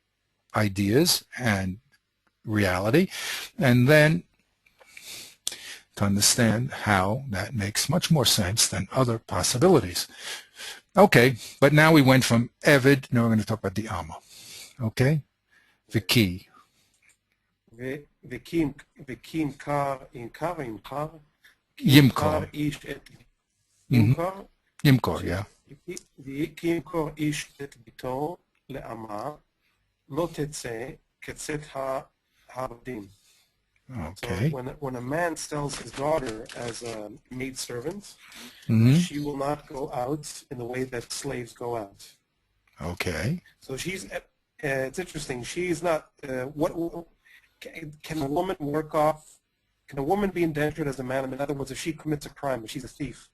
ideas and reality, and then to understand how that makes much more sense than other possibilities. Okay, but now we went from Eved, now we're going to talk about the Amma. Okay? The key. Yimkor. Yimkor, yeah. כי ימכור איש את ביתו לאמה, לא תצא ketzet ha'abdim. So Okay. when a man sells his daughter as a maidservant, Mm-hmm. she will not go out in the way that slaves go out. Okay. So it's interesting. She's not, can a woman work off, can a woman be indentured as a man? In other words, if she commits a crime, if she's a thief,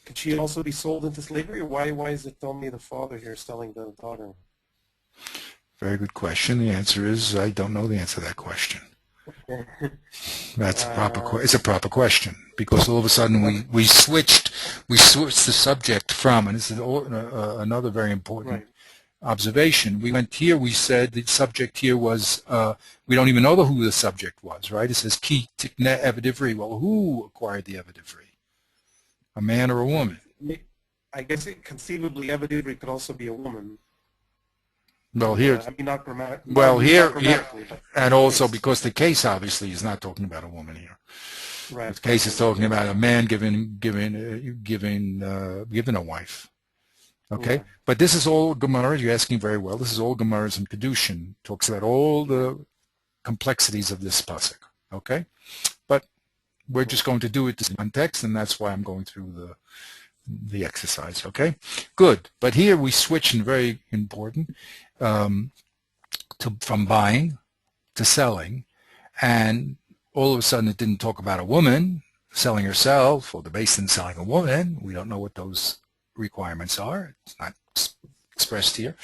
can she also be sold into slavery? Or why is it only the father here selling the daughter? Very good question. The answer is I don't know the answer to that question. That's a proper. It's a proper question because all of a sudden we switched the subject from, and this is another very important Right. observation. We went here. We said the subject here was we don't even know who the subject was. Right? It says ki tikne evidivri. Well, who acquired the evidivri? A man or a woman? I guess conceivably evidivri could also be a woman. Well, here. I mean, not grammatically. Well, here, but and also because the case obviously is not talking about a woman here. right. The case is talking about a man giving a wife. Okay, Yeah. but this is all Gemara. You're asking very well. This is all Gemara's and Kedushin. Talks about all the complexities of this pasuk. Okay, but we're just going to do it in context, and that's why I'm going through the exercise. Okay, good. But here we switch, and very important, from buying to selling, and all of a sudden it didn't talk about a woman selling herself or the basin selling a woman. We don't know what those requirements are. It's not expressed here,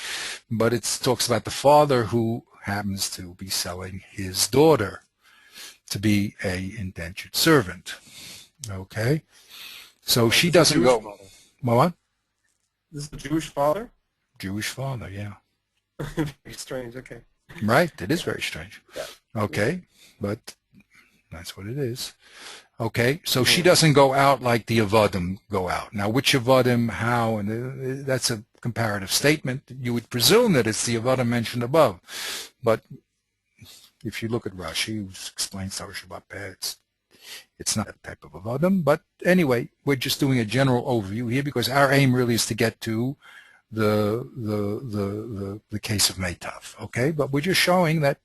but it talks about the father who happens to be selling his daughter to be a indentured servant. Okay, so she doesn't go. Father. What? This is a Jewish father? Jewish father, yeah. Very strange, okay. Right, it is very strange. Yeah. Okay, but that's what it is. Okay, so she doesn't go out like the Avadim go out. Now, which Avadim, how, and that's a comparative statement. You would presume that it's the Avadim mentioned above. But if you look at Rashi, who explains Torah Shabbat Peh, it's not that type of Avadim. But anyway, we're just doing a general overview here because our aim really is to get to the case of Meitav, okay? But we're just showing that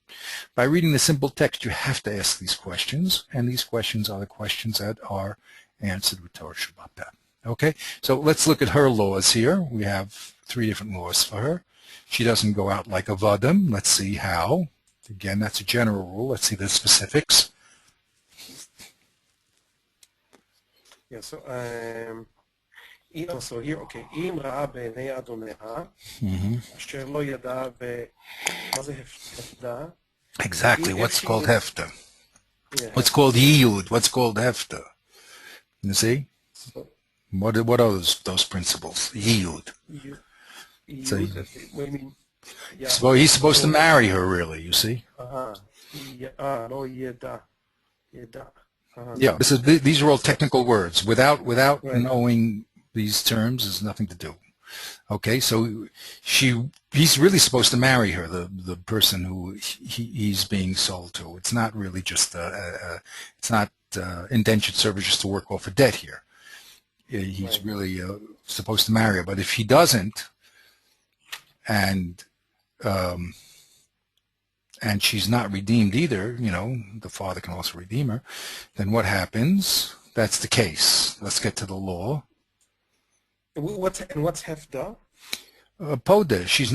by reading the simple text, you have to ask these questions, and these questions are the questions that are answered with Torah Shabbat Peh. Okay, so let's look at her laws here. We have 3 different laws for her. She doesn't go out like Avadim. Let's see how. Again, that's a general rule. Let's see the specifics. Yeah, so here, okay, אם ראה בעיני אדוניה, אשר לא ידע מה זה הפדה. Exactly, what's called hefta. Yeah. What's called yiyud, what's called hefta. You see? So, What are those principles? Yiyud. So what do you mean? Yeah. so he's supposed to marry her, really, you see? לא ידע. ידע. Yeah, these are all technical words. Without Right. knowing these terms, there's nothing to do. Okay, so he's really supposed to marry her, the person who he's being sold to. It's not really just it's not indentured service just to work off a debt here. He's really supposed to marry her. But if he doesn't, and she's not redeemed either, the father can also redeem her, then what happens? That's the case. Let's get to the law. What's hefda? Poda, she's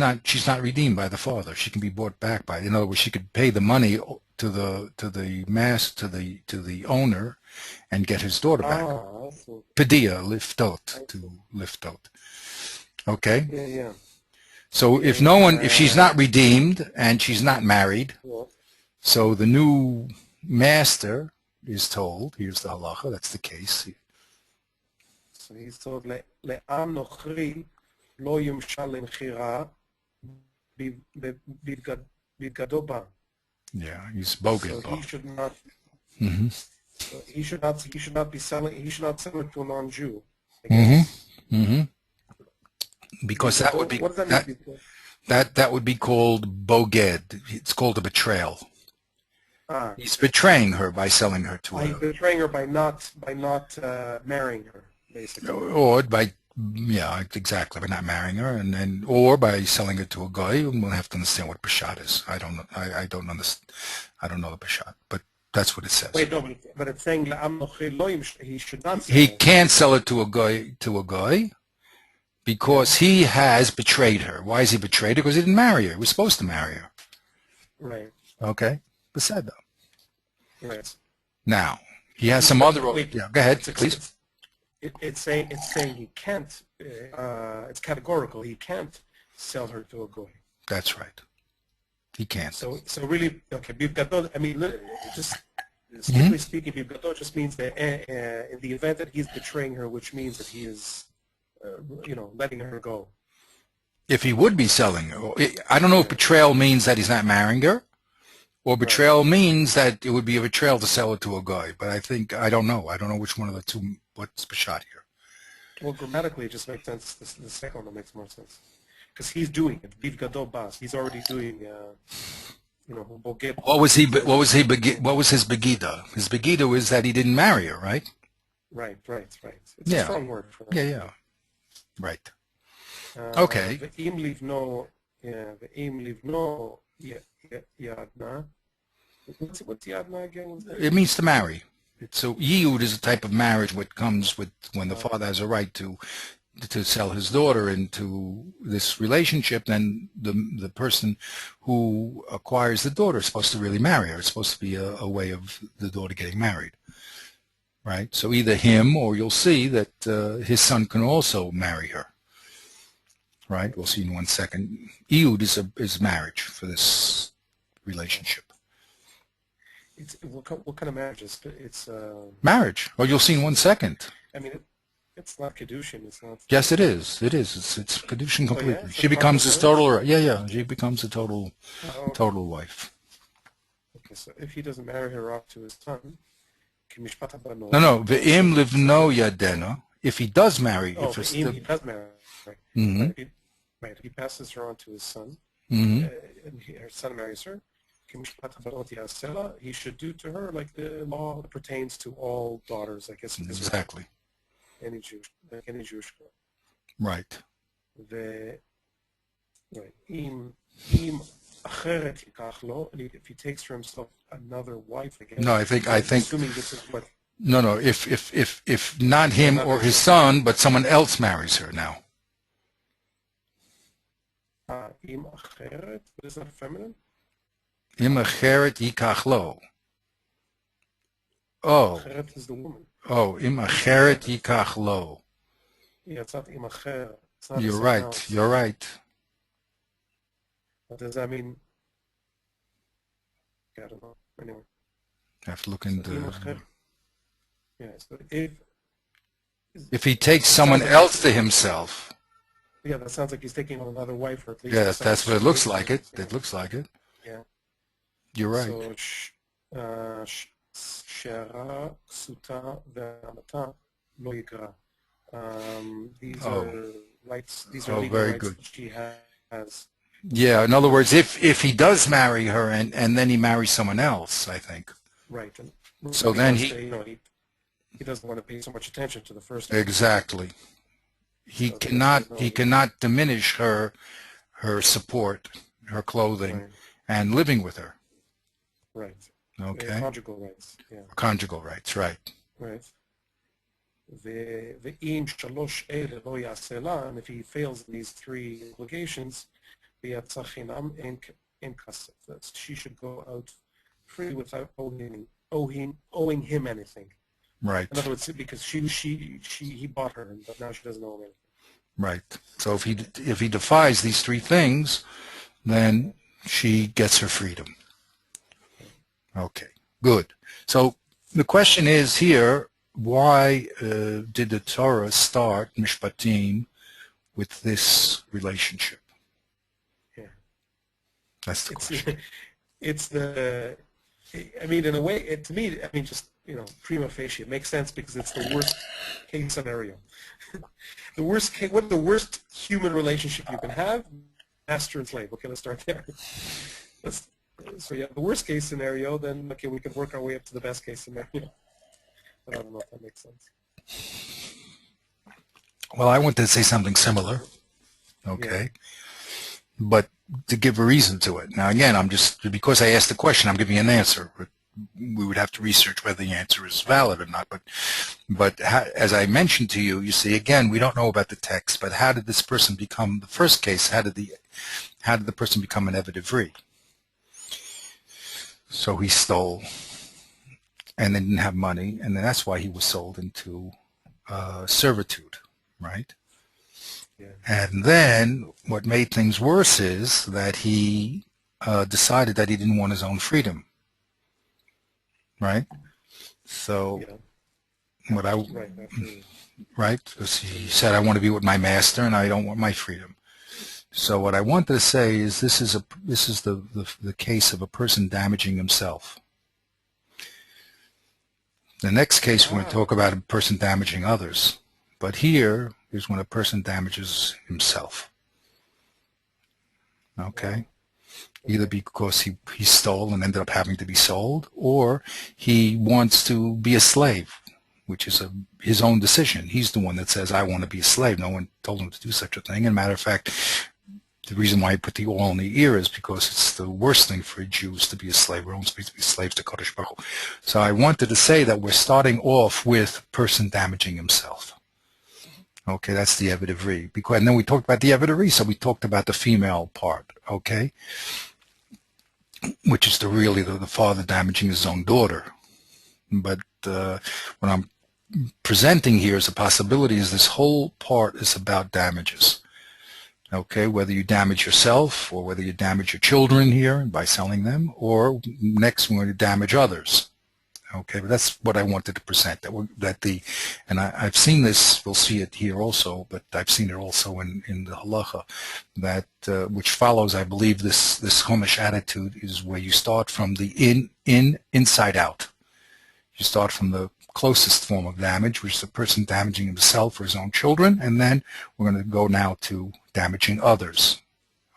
not redeemed by the father. She can be bought back by. In other words, she could pay the money to the owner, and get his daughter back. Pedia liftot, to liftot. Okay. Yeah. So if she's not redeemed and she's not married, so the new master is told. Here's the halacha. That's the case. So he's told לעם נוכרי לא יומשל למכירה בבגדו בה. Yeah, he's bogus. So he should not. Mm-hmm. So he should not be selling. He should not sell it to a non-Jew. Mm-hmm. Mm-hmm. Because that would be what does that mean? that would be called boged. It's called a betrayal. He's betraying her by selling her to He's betraying her by not marrying her, basically. Or by Yeah, exactly. By not marrying her, and then or by selling it to a guy, and we'll have to understand what Peshat is. I don't know. I don't understand. I don't know the Peshat, but that's what it says. Wait, no, but it's saying La'am Nochei Lo he should not sell He her. can't sell it to a guy Yeah, because he has betrayed her. Why is he betrayed her? Because he didn't marry her. He was supposed to marry her. right, Okay, beside that. right. Now he has some other. Wait, Yeah, go ahead, it's please. it's saying he can't. It's categorical. He can't sell her to a goy. That's right. He can't. So really, okay, bivgadol. I mean, just Mm-hmm. strictly speaking, bivgadol just means that in the event that he's betraying her, which means that he is, letting her go. If he would be selling her, I don't know if Yeah. betrayal means that he's not marrying her, or Right. betrayal means that it would be a betrayal to sell it to a guy. But I don't know. I don't know which one of the two, what's Peshat here. Well, grammatically, it just makes sense. The second one makes more sense because he's doing it. Bivgadol bas. He's already doing. What was his begida? His begida was that he didn't marry her, right? Right. It's a Yeah. strong word for that. Yeah. Right. Okay. Ve'im livno, ve'im livno yadna. What's yadna again? It means to marry. So yiyud is a type of marriage what comes with when the father has a right to sell his daughter into this relationship. Then the person who acquires the daughter is supposed to really marry her. It's supposed to be a way of the daughter getting married, right? So either him or you'll see that his son can also marry her, right? We'll see in 1 second. Iyud is marriage for this relationship. It's what kind of marriage is it? It's Marriage. Well, you'll see in 1 second. I mean it's not kedushin. It's not. Yes, it is. It is. It's kedushin completely. Yeah? She becomes his total. Yeah. She becomes a total Okay. wife. Okay. So if he doesn't marry her off to his son, kimishpat habanot. No. Ve'im livno yadena. If he does marry, Oh, if it's he does marry. Right. mm-hmm. Right. He passes her on to his son, Mm-hmm. and her son marries her. He should do to her like the law that pertains to all daughters, I guess. Exactly. Any Jewish girl. Right. Im acheret yikach lo, and if he takes for himself another wife again. No, I think. Assuming this is what. No. If not him or his son, but someone else marries her now. Im acheret, but is that feminine? Im acheret yikach lo. Oh. Acheret is the woman. Oh, im acheret yikach lo. Yeah, it's not im acheret. It's not You're something right. else. You're right. What does that mean? I don't know. Anyway. I have to look So into. im acheret. Yeah. So If he takes someone else to himself. yeah, that sounds like he's taking on another wife, or at least. Yes, that's what it looks like. It looks like it. Yeah. You're right. So, shara, suta, ve'amata, lo yikra. These are rights. These are legal very rights good. that she has. Yeah, in other words, if he does marry her and then he marries someone else, I think. Right. And So then he doesn't want to pay so much attention to the first one. Exactly. He So cannot diminish her support, her clothing, Right. and living with her. Right. Okay. Conjugal rights. Yeah. Conjugal rights, right. Right. ואם שלוש אלה לא יעשה לה, and if he fails in these three obligations, ויצא חינם אין כסף. She should go out free without owing him anything. Right. In other words, because he bought her, but now she doesn't owe him anything. Right. So if he defies these three things, then she gets her freedom. Okay. Good. So the question is here, why did the Torah start Mishpatim with this relationship? Yeah. That's the question. I mean, in a way, to me, I mean, just, prima facie, it makes sense because it's the worst case scenario. What the worst human relationship you can have? Master and slave. Okay, let's start there. The worst case scenario, then, okay, we can work our way up to the best case scenario. But I don't know if that makes sense. Well, I wanted to say something similar, Yeah. okay, but to give a reason to it. Now, again, I'm just, because I asked the question, I'm giving an answer. But we would have to research whether the answer is valid or not. But as I mentioned to you, you see, again, we don't know about the text, but how did this person become, the first case, how did the person become an Evet Ivri? So he stole and then didn't have money, and then that's why he was sold into servitude, right? Yeah. And then what made things worse is that he decided that he didn't want his own freedom, right? So Yeah. what I Right. Absolutely. right, because he said, I want to be with my master and I don't want my freedom. So what I wanted to say is this is the case of a person damaging himself. The next case we're going to Ah. talk about a person damaging others, but here is when a person damages himself. Wow. Okay, either Okay. because he stole and ended up having to be sold, or he wants to be a slave, which is his own decision. He's the one that says, I want to be a slave. No one told him to do such a thing. And matter of fact, the reason why he put the oil in the ear is because it's the worst thing for Jews to be a slave. We're only supposed to be slaves to Kodesh Baruch Hu. So I wanted to say that we're starting off with person damaging himself. Okay, that's the Evet Ivri. And then we talked about the Evet Ivri, so we talked about the female part, okay, which is the father damaging his own daughter. But what I'm presenting here as a possibility is this whole part is about damages. Okay, whether you damage yourself or whether you damage your children here by selling them, or next we're going to damage others. Okay, but that's what I wanted to present. I've seen this. We'll see it here also, but I've seen it also in the halacha, that which follows. I believe this Chumash attitude is where you start from the inside out. You start from the closest form of damage, which is the person damaging himself or his own children, and then we're going to go now to damaging others.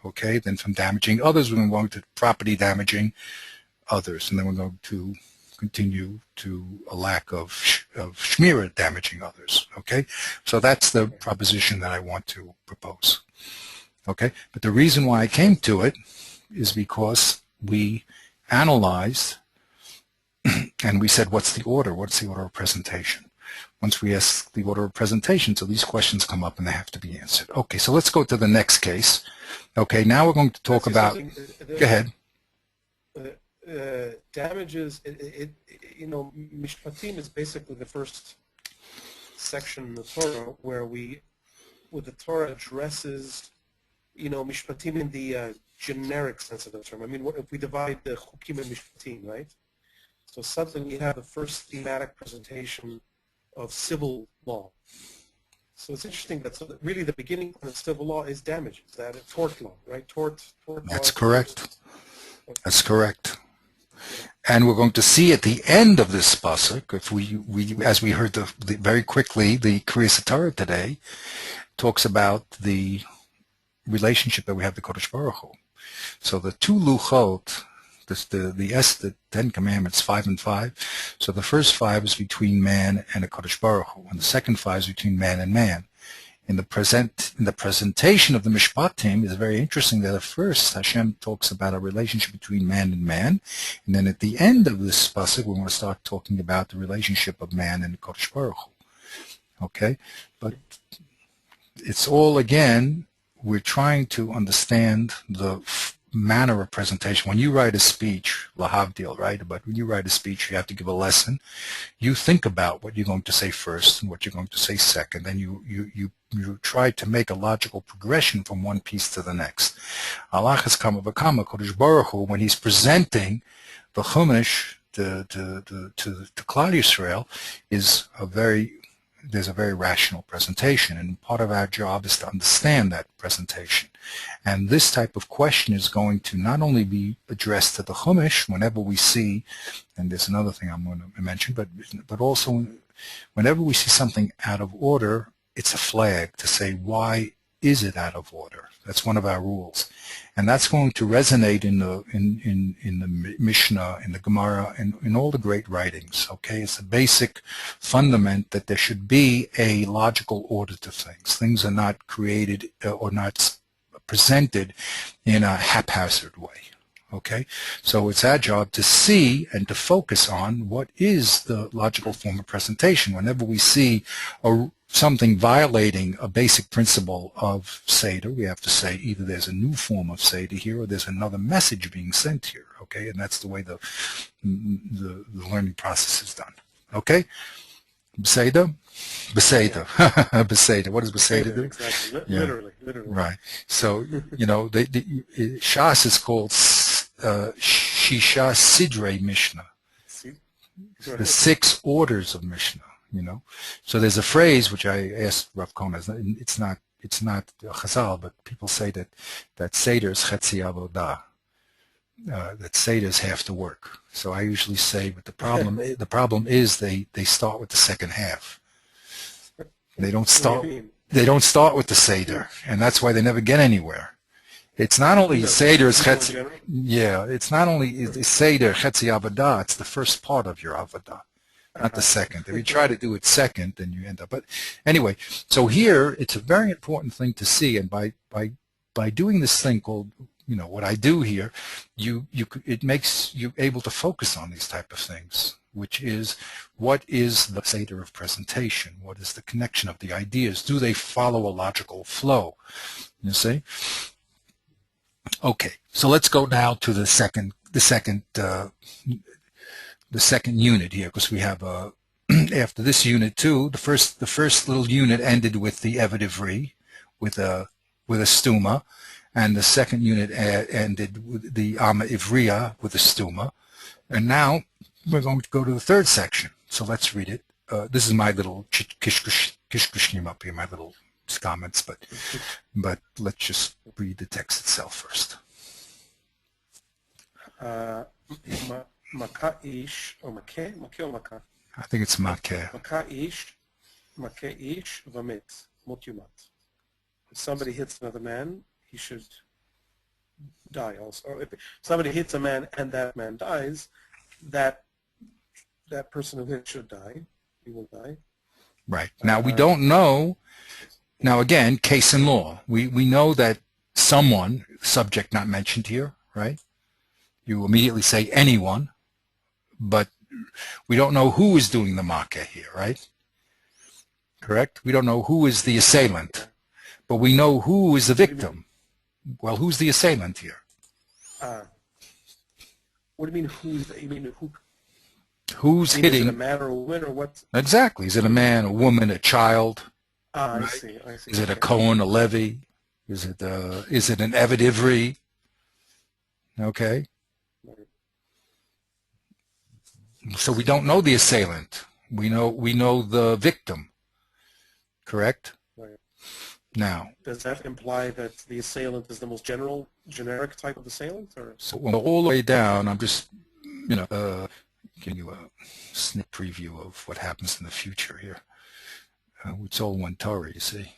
Okay, then from damaging others, we're going to property damaging others, and then we're going to continue to a lack of shmira damaging others. Okay, so that's the proposition that I want to propose. Okay, but the reason why I came to it is because we analyzed and we said, what's the order? What's the order of presentation? Once we ask the order of presentation, so these questions come up and they have to be answered. Okay, so let's go to the next case. Okay, now we're going to talk about, go ahead. Damages, Mishpatim is basically the first section in the Torah where the Torah addresses, Mishpatim in the generic sense of the term. I mean, what if we divide the Chukim and Mishpatim, right? So suddenly we have the first thematic presentation of civil law. So it's interesting that really the beginning of civil law is damages, that tort law, right? Tort That's law. correct. That's correct. And we're going to see at the end of this pasuk, as we heard very quickly, the Kriyas Torah today talks about the relationship that we have to Kodesh Baruch Hu. So the two luchot, the 10 Commandments, 5 and 5. So the first 5 is between man and a Kodesh Baruch Hu, and the second 5 is between man and man. In the presentation of the Mishpatim, is very interesting that at first Hashem talks about a relationship between man and man, and then at the end of this pasuk, we're going to start talking about the relationship of man and Kodesh Baruch Hu. Okay, but it's all, again, we're trying to understand the manner of presentation. When you write a speech, lahavdil, right? But when you write a speech, you have to give a lesson. You think about what you're going to say first and what you're going to say second, and you try to make a logical progression from one piece to the next. Allah has kama v'kama, Kodesh Baruch Hu, when he's presenting the Chumash to Klal Yisrael, there's a very rational presentation, and part of our job is to understand that presentation. And this type of question is going to not only be addressed to the Chumash whenever we see, and there's another thing I'm going to mention, but also whenever we see something out of order, it's a flag to say, why is it out of order? That's one of our rules. And that's going to resonate in the Mishnah, in the Gemara, and in all the great writings. Okay, it's a basic fundament that there should be a logical order to things. Things are not created or not presented in a haphazard way. Okay, so it's our job to see and to focus on what is the logical form of presentation. Whenever we see something violating a basic principle of Seder, we have to say either there's a new form of Seder here or there's another message being sent here. Okay, and that's the way the learning process is done. Okay, Beseder? Beseder. Beseder. What does Beseder do? Exactly. Yeah. Literally. Right. So, you know, Shas is called Shisha Sidrei Mishnah. The 6 orders of Mishnah, you know. So there's a phrase which I asked Rav Kona, it's not Chazal, but people say that Seder is Chetzi Avodah. That Seders have to work. So I usually say, but the problem is they start with the second half. They don't start with the Seder, and that's why they never get anywhere. It's not only Seder is Chetzi, it's not only Seder Chetzi Avodah, it's the first part of your Avodah, not the second. If you try to do it second, then you end up. But anyway, so here it's a very important thing to see, and by doing this thing called, you know, what I do here, it makes you able to focus on these type of things, which is what is the Seder of presentation? What is the connection of the ideas? Do they follow a logical flow? You see? Okay, so let's go now to the second unit here, because we have after this unit too, the first little unit ended with the Evet Ivri, with a stuma, and the second unit ended with the Ama Ivriya with a stuma, and now we're going to go to the third section. So let's read it. This is my little kishkushim up here, my little comments, but let's just read the text itself first. Maka ish or makeh or maka? I think it's makeh. Maka ish v'met mot yumat. If somebody hits another man, he should die also. Or if somebody hits a man and that man dies, that person who hit should die. He will die. Right. Now we don't know. Now again, case in law. We know that someone, subject not mentioned here, right? You immediately say anyone, but we don't know who is doing the makeh here, right? Correct? We don't know who is the assailant, but we know who is the victim. Well, who's the assailant here? What do you mean who's? You mean who? Who's hitting? Is it a man or a woman or what? Exactly. Is it a man, a woman, a child? Right? I see. Is it a Cohen, a Levi? Is it an Evet Ivri? Okay. So we don't know the assailant. We know the victim. Correct? Right. Now, does that imply that the assailant is the most generic type of assailant, or? So all the way down, I'm just, giving you a sneak preview of what happens in the future here. It's all one Torah, you see.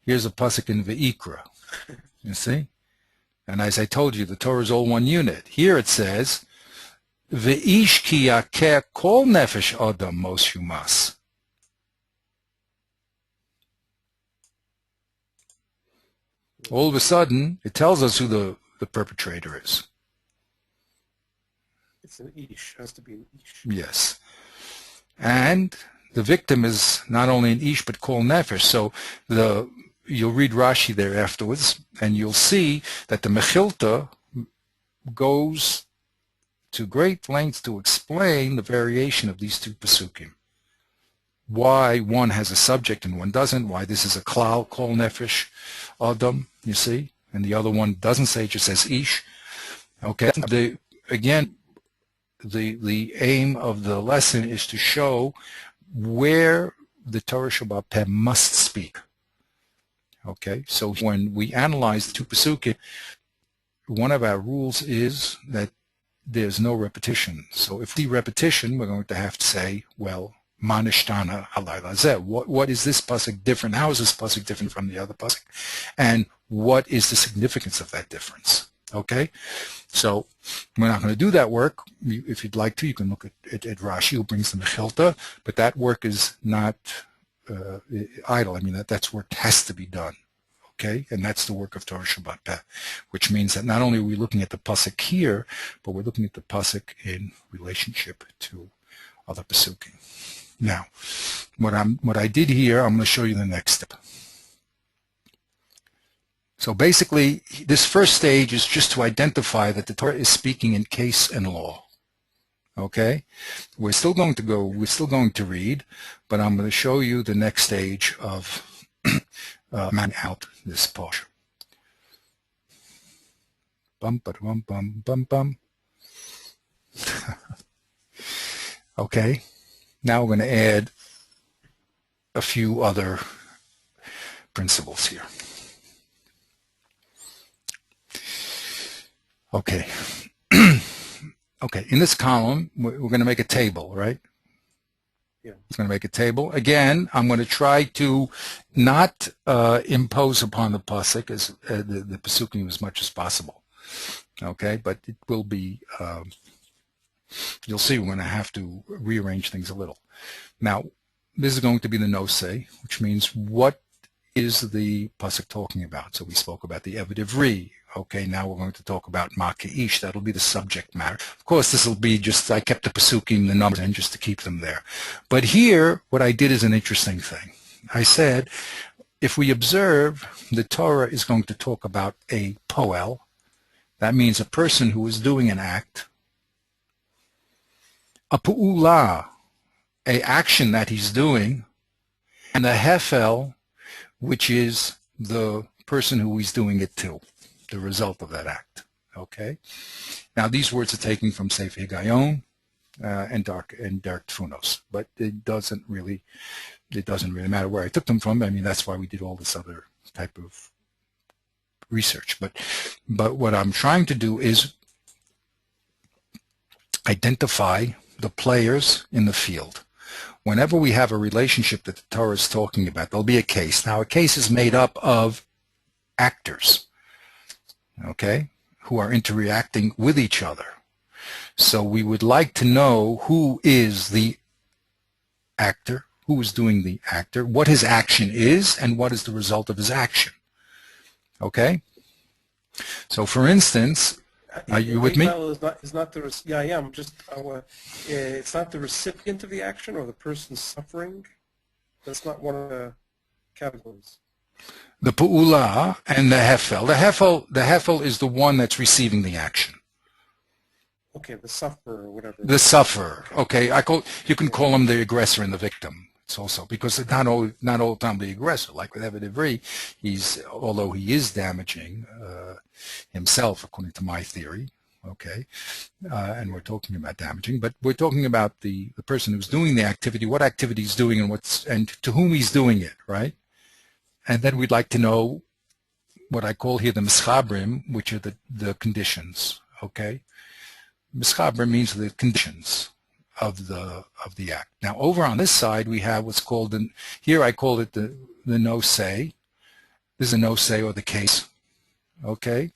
Here's a pasuk in Ve'ikra, you see? And as I told you, the Torah is all one unit. Here it says, Ve'ish ki yakeh kol nefesh adam mos humas. All of a sudden, it tells us who the perpetrator is. It's an ish, has to be an ish. Yes. And the victim is not only an ish, but kol nefesh. So you'll read Rashi there afterwards, and you'll see that the Mechilta goes to great lengths to explain the variation of these two pasukim. Why one has a subject and one doesn't, why this is a klal, kol nefesh, adam, you see, and the other one doesn't say, it just says ish. Okay, again, the aim of the lesson is to show where the Torah Sheba'al Peh must speak. Okay, so when we analyze the two pasukim, one of our rules is that there's no repetition. So if the repetition, we're going to have to say, well, Manishtana halayla zeh. What is this pasuk different? How is this pasuk different from the other pasuk? And what is the significance of that difference? Okay, so we're not going to do that work. If you'd like to, you can look at Rashi, who brings the Mechilta, but that work is not idle. I mean, that's work has to be done. Okay, and that's the work of Torah Shabbat Peh, which means that not only are we looking at the pasuk here, but we're looking at the pasuk in relationship to other pasukim. Now, what I did here, I'm going to show you the next step. So basically, this first stage is just to identify that the Torah is speaking in case and law. Okay, we're still going to read, but I'm going to show you the next stage of man out this portion. Bum ba bum bum bum bum. Okay, now we're going to add a few other principles here. Okay. Okay, in this column, we're going to make a table, right? Yeah. It's going to make a table. Again, I'm going to try to not impose upon the pasuk as the pasukim as much as possible. Okay, but it will be. You'll see we're going to have to rearrange things a little. Now, this is going to be the no-say, which means what is the pasuk talking about? So we spoke about the Eved Ivri. Okay, now we're going to talk about Maki'ish. That'll be the subject matter. Of course, this will be just, I kept the pasukim, the numbers in just to keep them there. But here, what I did is an interesting thing. I said, if we observe, the Torah is going to talk about a poel. That means a person who is doing an act. A pu'ula, a action that he's doing. And a hefel, which is the person who he's doing it to, the result of that act. Okay. Now these words are taken from Sefer Higayon and Dark Tfunos, but it doesn't really matter where I took them from. I mean, that's why we did all this other type of research. But what I'm trying to do is identify the players in the field. Whenever we have a relationship that the Torah is talking about, there'll be a case. Now, a case is made up of actors, okay, who are interacting with each other. So we would like to know who is the actor, who is doing the actor, what his action is, and what is the result of his action. Okay? So, for instance, are you with me? Is not the, yeah, I am. Just, it's not the recipient of the action or the person suffering. That's not one of the categories. The pu'ula and the hefel. The hefel is the one that's receiving the action. Okay, the sufferer or whatever. The sufferer. Okay, you can call him the aggressor and the victim. It's also because it's not all the time the aggressor. Like with Eved Ivri, although he is damaging himself, according to my theory. Okay, and we're talking about damaging, but we're talking about the person who's doing the activity, what activity he's doing, and to whom he's doing it, right? And then we'd like to know what I call here the mischabrim, which are the conditions. Okay, mischabrim means the conditions of the act. Now over on this side we have what's called here I call it the no say. This is a no say or the case. Okay,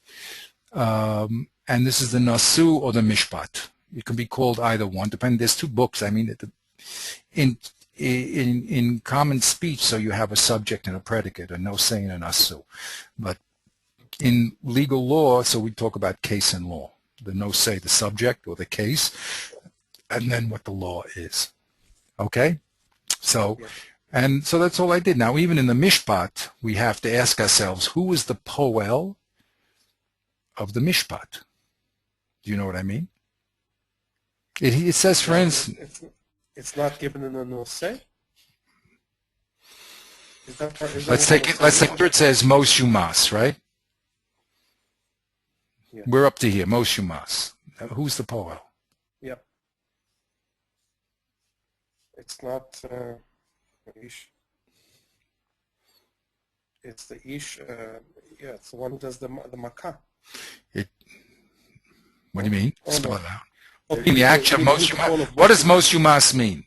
and this is the nasu or the mishpat. It can be called either one, depending. There's two books. I mean, in common speech, so you have a subject and a predicate, a no say and a nasu. But in legal law, so we talk about case and law. The no say, the subject or the case, and then what the law is. Okay? So, and so that's all I did. Now, even in the mishpat, we have to ask ourselves, who is the poel of the mishpat? Do you know what I mean? It says, for instance... It's not given in the no say? Let's take where it says Mos Yumas, right? Yeah. We're up to here, Mos Yumas. Who's the poel? Yep. It's not Ish. It's the Ish, yeah, it's the one who does the Makkah. What do you mean? Oh, Spell no. it out. Okay. In the action of Mos Yumas. What does Mos Yumas mean?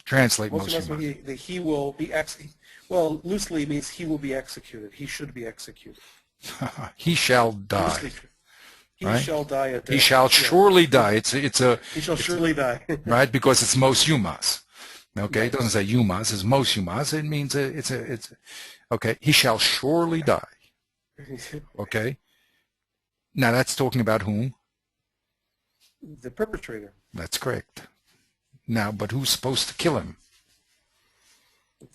Translate Most most Yumas, Yumas. he will be well, loosely means he will be executed. He should be executed. He shall die, Loosely, he right? shall die a He death. shall Yeah, surely die. he shall It's surely die. right because it's most Yumas. Okay, it Right. doesn't say Yumas, it's most Yumas. It means okay. He shall surely die. Okay. Now that's talking about whom? The perpetrator. That's correct. Now, but who's supposed to kill him?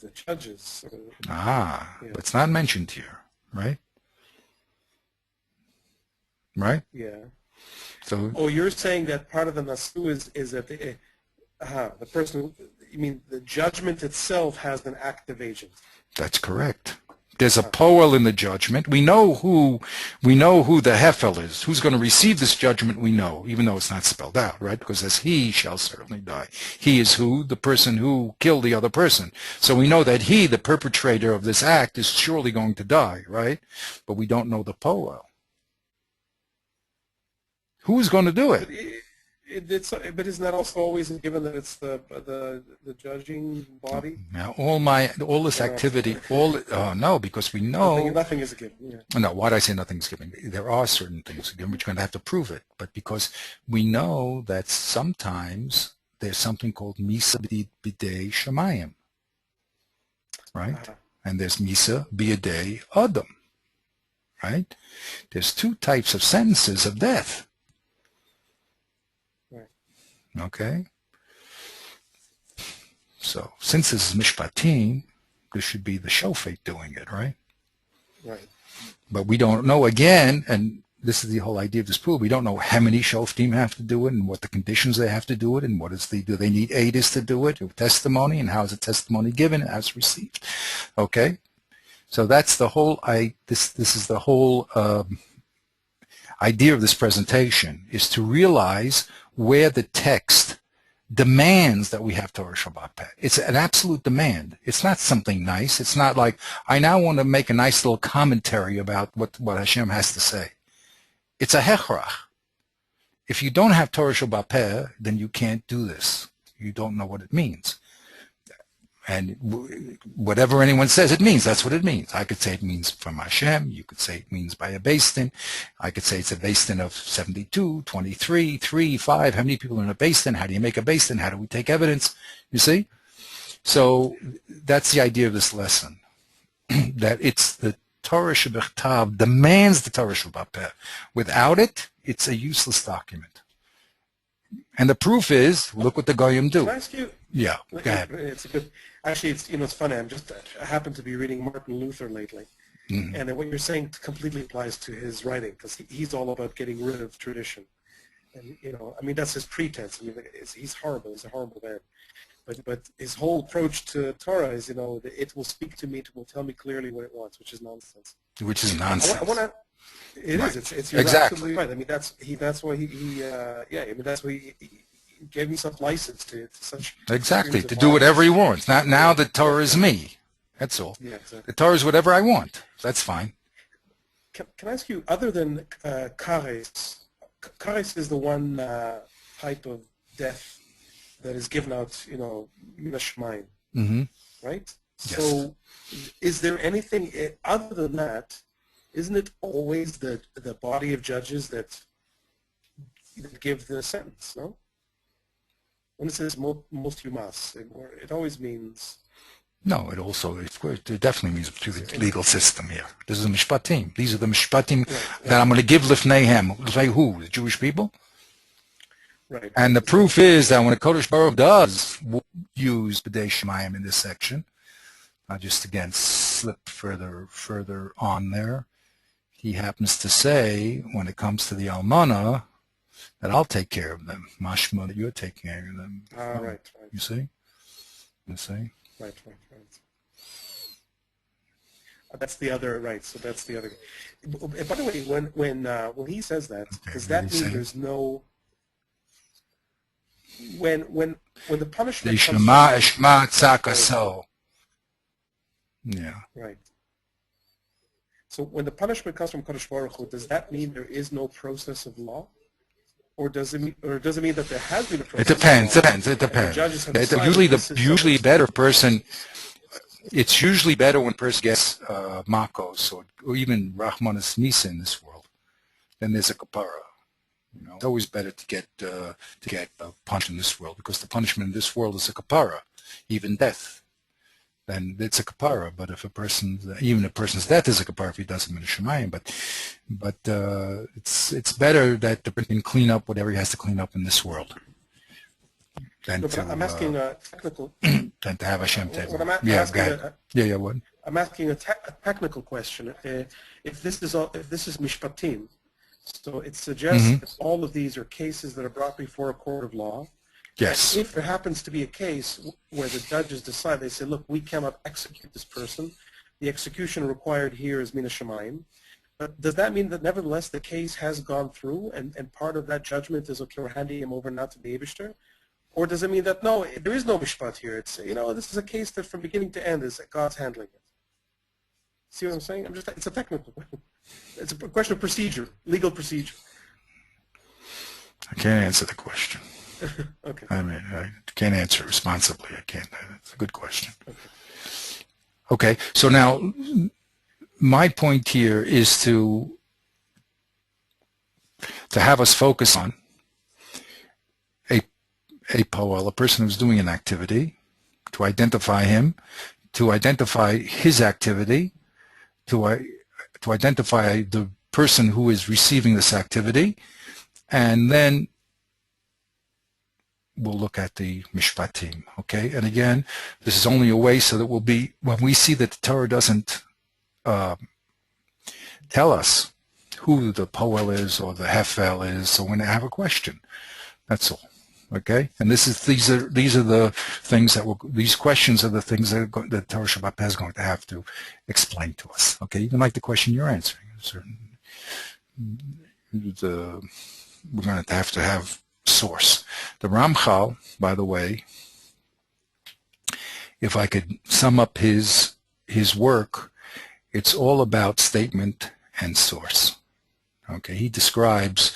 The judges. Ah, Yeah. but it's not mentioned here, right? Right? Yeah. So Oh, you're saying that part of the nasu is that the person. You mean the judgment itself has an active agent? that's correct. There's a poel in the judgment. We know who the hefel is. Who's going to receive this judgment, we know, even though it's not spelled out, right? Because as he shall certainly die. He is who? The person who killed the other person. So we know that he, the perpetrator of this act, is surely going to die, right? But we don't know the poel. Who's going to do it? But isn't that also always given that it's the judging body? Now, all this activity, no, because we know. Nothing is a given. Yeah. No, why did I say nothing's given? There are certain things given, but you're going to have to prove it. But because we know that sometimes there's something called Misa B'dei Shemayim, right? And there's Misa B'dei Adam, right? There's two types of sentences of death. Right. Okay? So since this is Mishpatim, this should be the Shofet doing it, right? Right. But we don't know again, and this is the whole idea of this pool, we don't know how many Shoftim have to do it and what the conditions they have to do it and do they need aidis to do it, testimony, and how is the testimony given and how it's received. Okay? So that's the whole, this is the whole idea of this presentation, is to realize where the text demands that we have Torah Shabbat Peh. It's an absolute demand. It's not something nice. It's not like, I now want to make a nice little commentary about what Hashem has to say. It's a hechrach. If you don't have Torah Shabbat Peh, then you can't do this. You don't know what it means. And whatever anyone says it means, that's what it means. I could say it means from Hashem. You could say it means by a Beis Din. I could say it's a Beis Din of 72, 23, 3, 5. How many people are in a Beis Din? How do you make a Beis Din? How do we take evidence? You see? So that's the idea of this lesson, that it's the Torah Shebechtav demands the Torah Shabbat Peh. Without it, it's a useless document. And the proof is, look what the Goyim do. Can I ask you? Yeah, go ahead. It's a good. Actually, it's funny. I happen to be reading Martin Luther lately, and what you're saying completely applies to his writing because he's all about getting rid of tradition, and I mean that's his pretense. I mean, he's horrible. He's a horrible man, but his whole approach to Torah is, it will speak to me, it will tell me clearly what it wants, which is nonsense. Which is nonsense. It right. is. It's you're exactly absolutely right. I mean that's why he that's why he gave himself license to such exactly to do whatever he wants. Now the Torah is me. That's all. Yeah, exactly. The Torah is whatever I want. That's fine. Can I ask you, other than kares, kares is the one type of death that is given out, minashmaim, right? Yes. So, is there anything other than that? Isn't it always the body of judges that give the sentence? No. When it says most yumas, it always means. No, it definitely means to the legal system here. This is the mishpatim. These are the mishpatim that I'm going to give lifneihem. Lifnei who? The Jewish people? Right. And the proof is that when a Kodesh Baruch does use B'dei Shemayim in this section, I'll just again slip further on there. He happens to say, when it comes to the Almana, that I'll take care of them. Mashma, that you're taking care of them. Right. You see? Right. That's the other, right, so that's the other. By the way, when he says that, does that mean there's no, when the punishment comes from, yeah. Right. So when the punishment comes from Kadosh Baruch Hu, does that mean there is no process of law? or does it mean that there has been a It process? depends. Of law, Depends. It and the judges depends. have decided Usually, this is usually something- better person. It's usually better when a person gets makos or even rahmanas nisa in this world than there's a kapara. You know, it's always better to get punished in this world, because the punishment in this world is a kapara, even death. Then it's a kapara. But if even a person's death is a kapara if he does it in Shemayim. But it's better that the person can clean up whatever he has to clean up in this world than No, to but I'm asking a technical. than to have Hashem table. What I'm Yeah, asking go ahead. What? I'm asking a technical question. If this is mishpatim, so it suggests that all of these are cases that are brought before a court of law. Yes. And if there happens to be a case where the judges decide, they say, look, we cannot execute this person. The execution required here is mina shamayim. But does that mean that nevertheless the case has gone through, and part of that judgment is, okay, we're handing him over now to the Eibishter? Or does it mean that, no, there is no mishpat here? It's, this is a case that from beginning to end is God's handling it. See what I'm saying? It's a technical question. It's a question of procedure, legal procedure. I can't answer the question. Okay. I mean, I can't answer it responsibly. I can't. It's a good question. Okay. Okay, so now my point here is to have us focus on a poel, a person who's doing an activity, to identify him, to identify his activity, to identify the person who is receiving this activity, and then we'll look at the mishpatim, okay? And again, this is only a way so that we'll be, when we see that the Torah doesn't tell us who the poel is or the hefel is, so when I have a question, that's all, okay? And these are the things that these questions are the things that the Torah Shabbat Peh is going to have to explain to us, okay? Even like the question you're answering, we're going to have source. The Ramchal, by the way, if I could sum up his work, it's all about statement and source. Okay, he describes,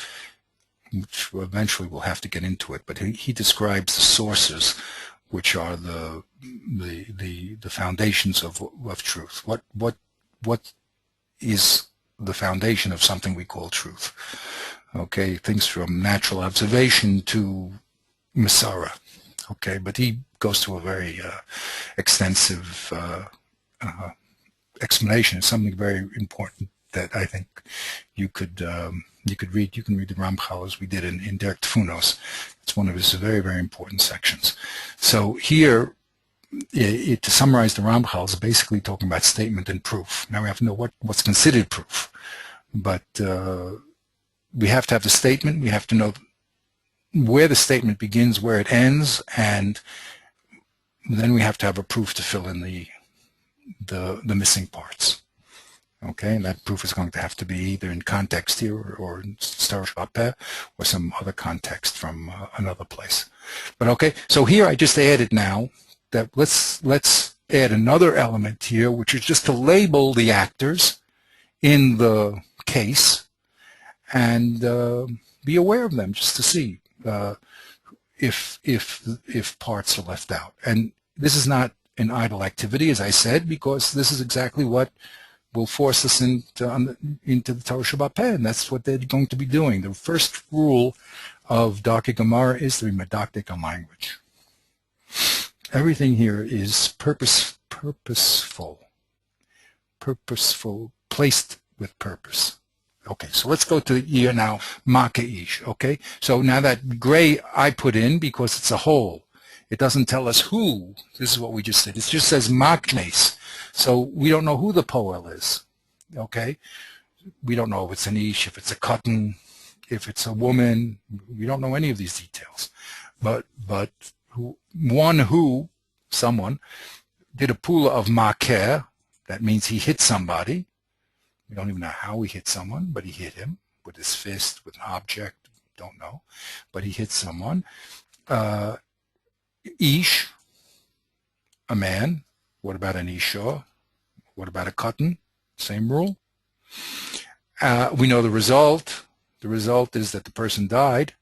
which eventually we'll have to get into it, but he describes the sources, which are the foundations of truth. What is the foundation of something we call truth? Okay, things from natural observation to Masara. Okay, but he goes to a very extensive explanation. It's something very important that I think you could read. You can read the Ramchal as we did in Derek Tfunos. It's one of his very, very important sections. So here, to summarize the Ramchal is basically talking about statement and proof. Now we have to know what's considered proof, but we have to have the statement. We have to know where the statement begins, where it ends, and then we have to have a proof to fill in the missing parts. Okay, and that proof is going to have to be either in context here or in Star Shabbat Peh or some other context from another place. But okay, so here I just added now that let's add another element here, which is just to label the actors in the case and be aware of them, just to see if parts are left out. And this is not an idle activity, as I said, because this is exactly what will force us into the Torah Shabbat Peh, and that's what they're going to be doing. The first rule of Darkei Gemara is to be medactic on language. Everything here is purposeful, placed with purpose. Okay, so let's go to here now, Makeish, okay? So now that gray I put in because it's a whole. It doesn't tell us who. This is what we just did. It just says Maknes. So we don't know who the poel is, okay? We don't know if it's an ish, if it's a cotton, if it's a woman. We don't know any of these details. But someone, did a pula of maker. That means he hit somebody. We don't even know how he hit someone, but he hit him with his fist, with an object. Don't know. But he hit someone. Ish, a man. What about an isha? What about a cotton? Same rule. We know the result. The result is that the person died.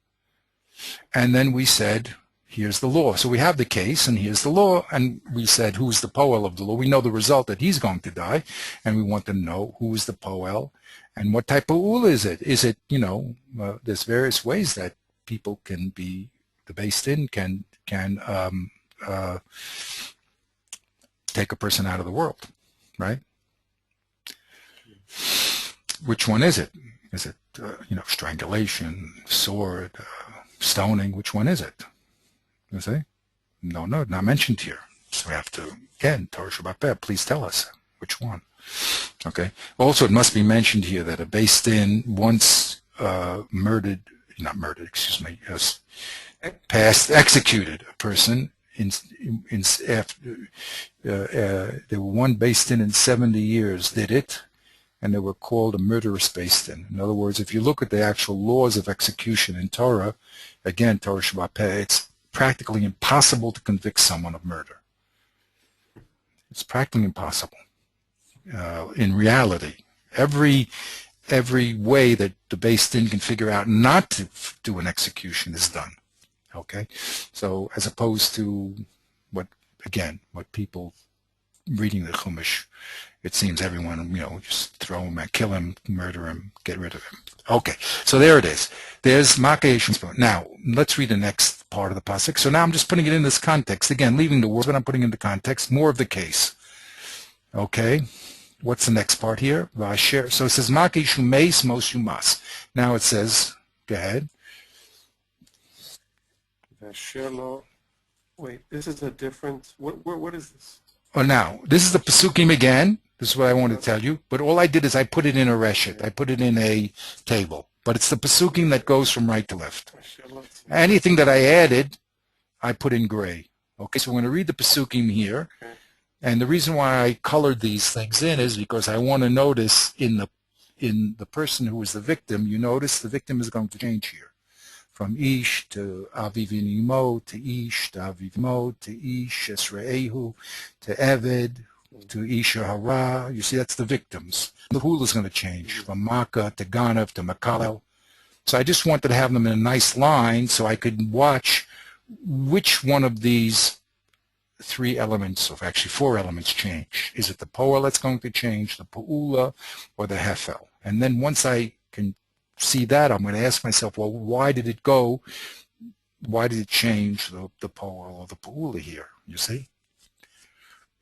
And then we said, here's the law. So we have the case, and here's the law, and we said, who's the poel of the law? We know the result, that he's going to die, and we want to know who is the poel, and what type of ul is it? Is it, there's various ways that people can be, the Beis Din can take a person out of the world, right? Which one is it? Is it, strangulation, sword, stoning? Which one is it? You see? No, not mentioned here. So we have to, again, Torah Shabbat Peh, please tell us which one. Okay. Also, it must be mentioned here that a Beis Din once executed a person. There were one Beis Din in 70 years did it, and they were called a murderous Beis Din. In other words, if you look at the actual laws of execution in Torah, again, Torah Shabbat Peh, it's practically impossible to convict someone of murder. It's practically impossible. In reality, every way that the Beis Din can figure out not to do an execution is done. Okay, so as opposed to what people reading the Chumash, it seems everyone, just throw him, kill him, murder him, get rid of him. Okay, so there it is. There's Makayeshim. Now, let's read the next part of the pasuk. So now I'm just putting it in this context. Again, leaving the words, but I'm putting it in the context. More of the case. Okay, what's the next part here? Vasher. So it says Makayeshim meis mos yumas. Now it says, go ahead. Wait, this is a different, what is this? Oh, now, this is the Pesukim again. This is what I want to tell you. But all I did is I put it in a reshet. I put it in a table. But it's the Pesukim that goes from right to left. Anything that I added, I put in gray. Okay, so we're going to read the Pesukim here. Okay. And the reason why I colored these things in is because I want to notice in the person who is the victim, you notice the victim is going to change here. From Ish to Aviv Imo, to Ish to Aviv Mo, to Ish Esre'ehu, to Eved, to Ish Hara. You see, that's the victims. The hula is going to change from Makkah to Ganav to Makalel. So I just wanted to have them in a nice line so I could watch which one of these three elements, or actually four elements, change. Is it the poel that's going to change, the pa'ula, or the hefel? And then once I can see that, I'm going to ask myself, well, why did it change the poel or the pa'ula here? You see?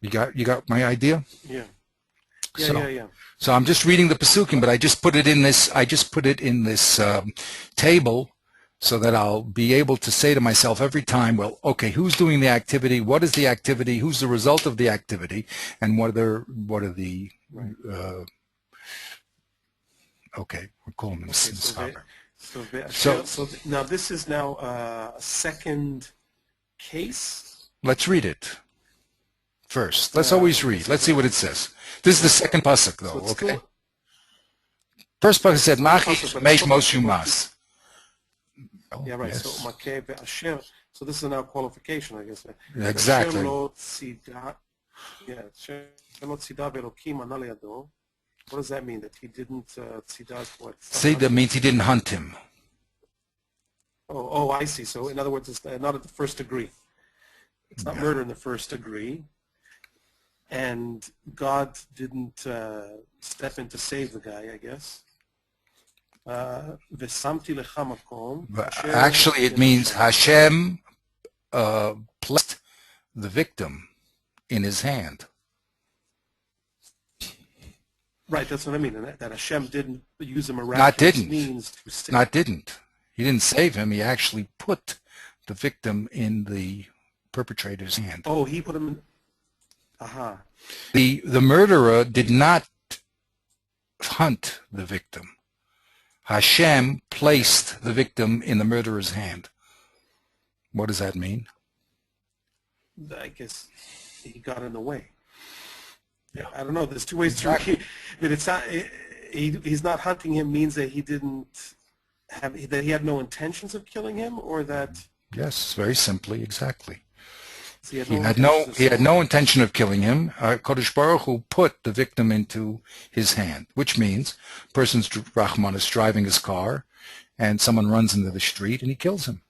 You got my idea? Yeah. So I'm just reading the Pesukim, but I just put it in this table so that I'll be able to say to myself every time, well, okay, who's doing the activity? What is the activity? Who's the result of the activity? And what are the right. Okay, we're calling them stopper. So now this is now a second case. Let's read it first. Let's always read. Let's see what it says. This is the second pasuk, though. So okay. First pasuk said, "Machish meish mos yumas." Yeah, right. Yes. So makeh ve'asher. So this is now qualification, I guess. Exactly. What does that mean? That he didn't tzidah what? Tzidah means he didn't hunt him. Oh, I see. So in other words, it's not at the first degree. It's not murder in the first degree. And God didn't step in to save the guy, I guess. Actually, it means Hashem placed the victim in his hand. Right, that's what I mean. And that Hashem didn't use a miraculous means to save. Not didn't. He didn't save him. He actually put the victim in the perpetrator's hand. Oh, he put him in. Aha. The murderer did not hunt the victim. Hashem placed the victim in the murderer's hand. What does that mean? I guess he got in the way. Yeah. I don't know. There's two ways to read that. It's not. He's not hunting him means that he didn't have, that he had no intentions of killing him, or that. Yes, very simply, exactly. So he had no intention of killing him. Kodesh Baruch Hu put the victim into his hand, which means person's Rahman is driving his car, and someone runs into the street and he kills him.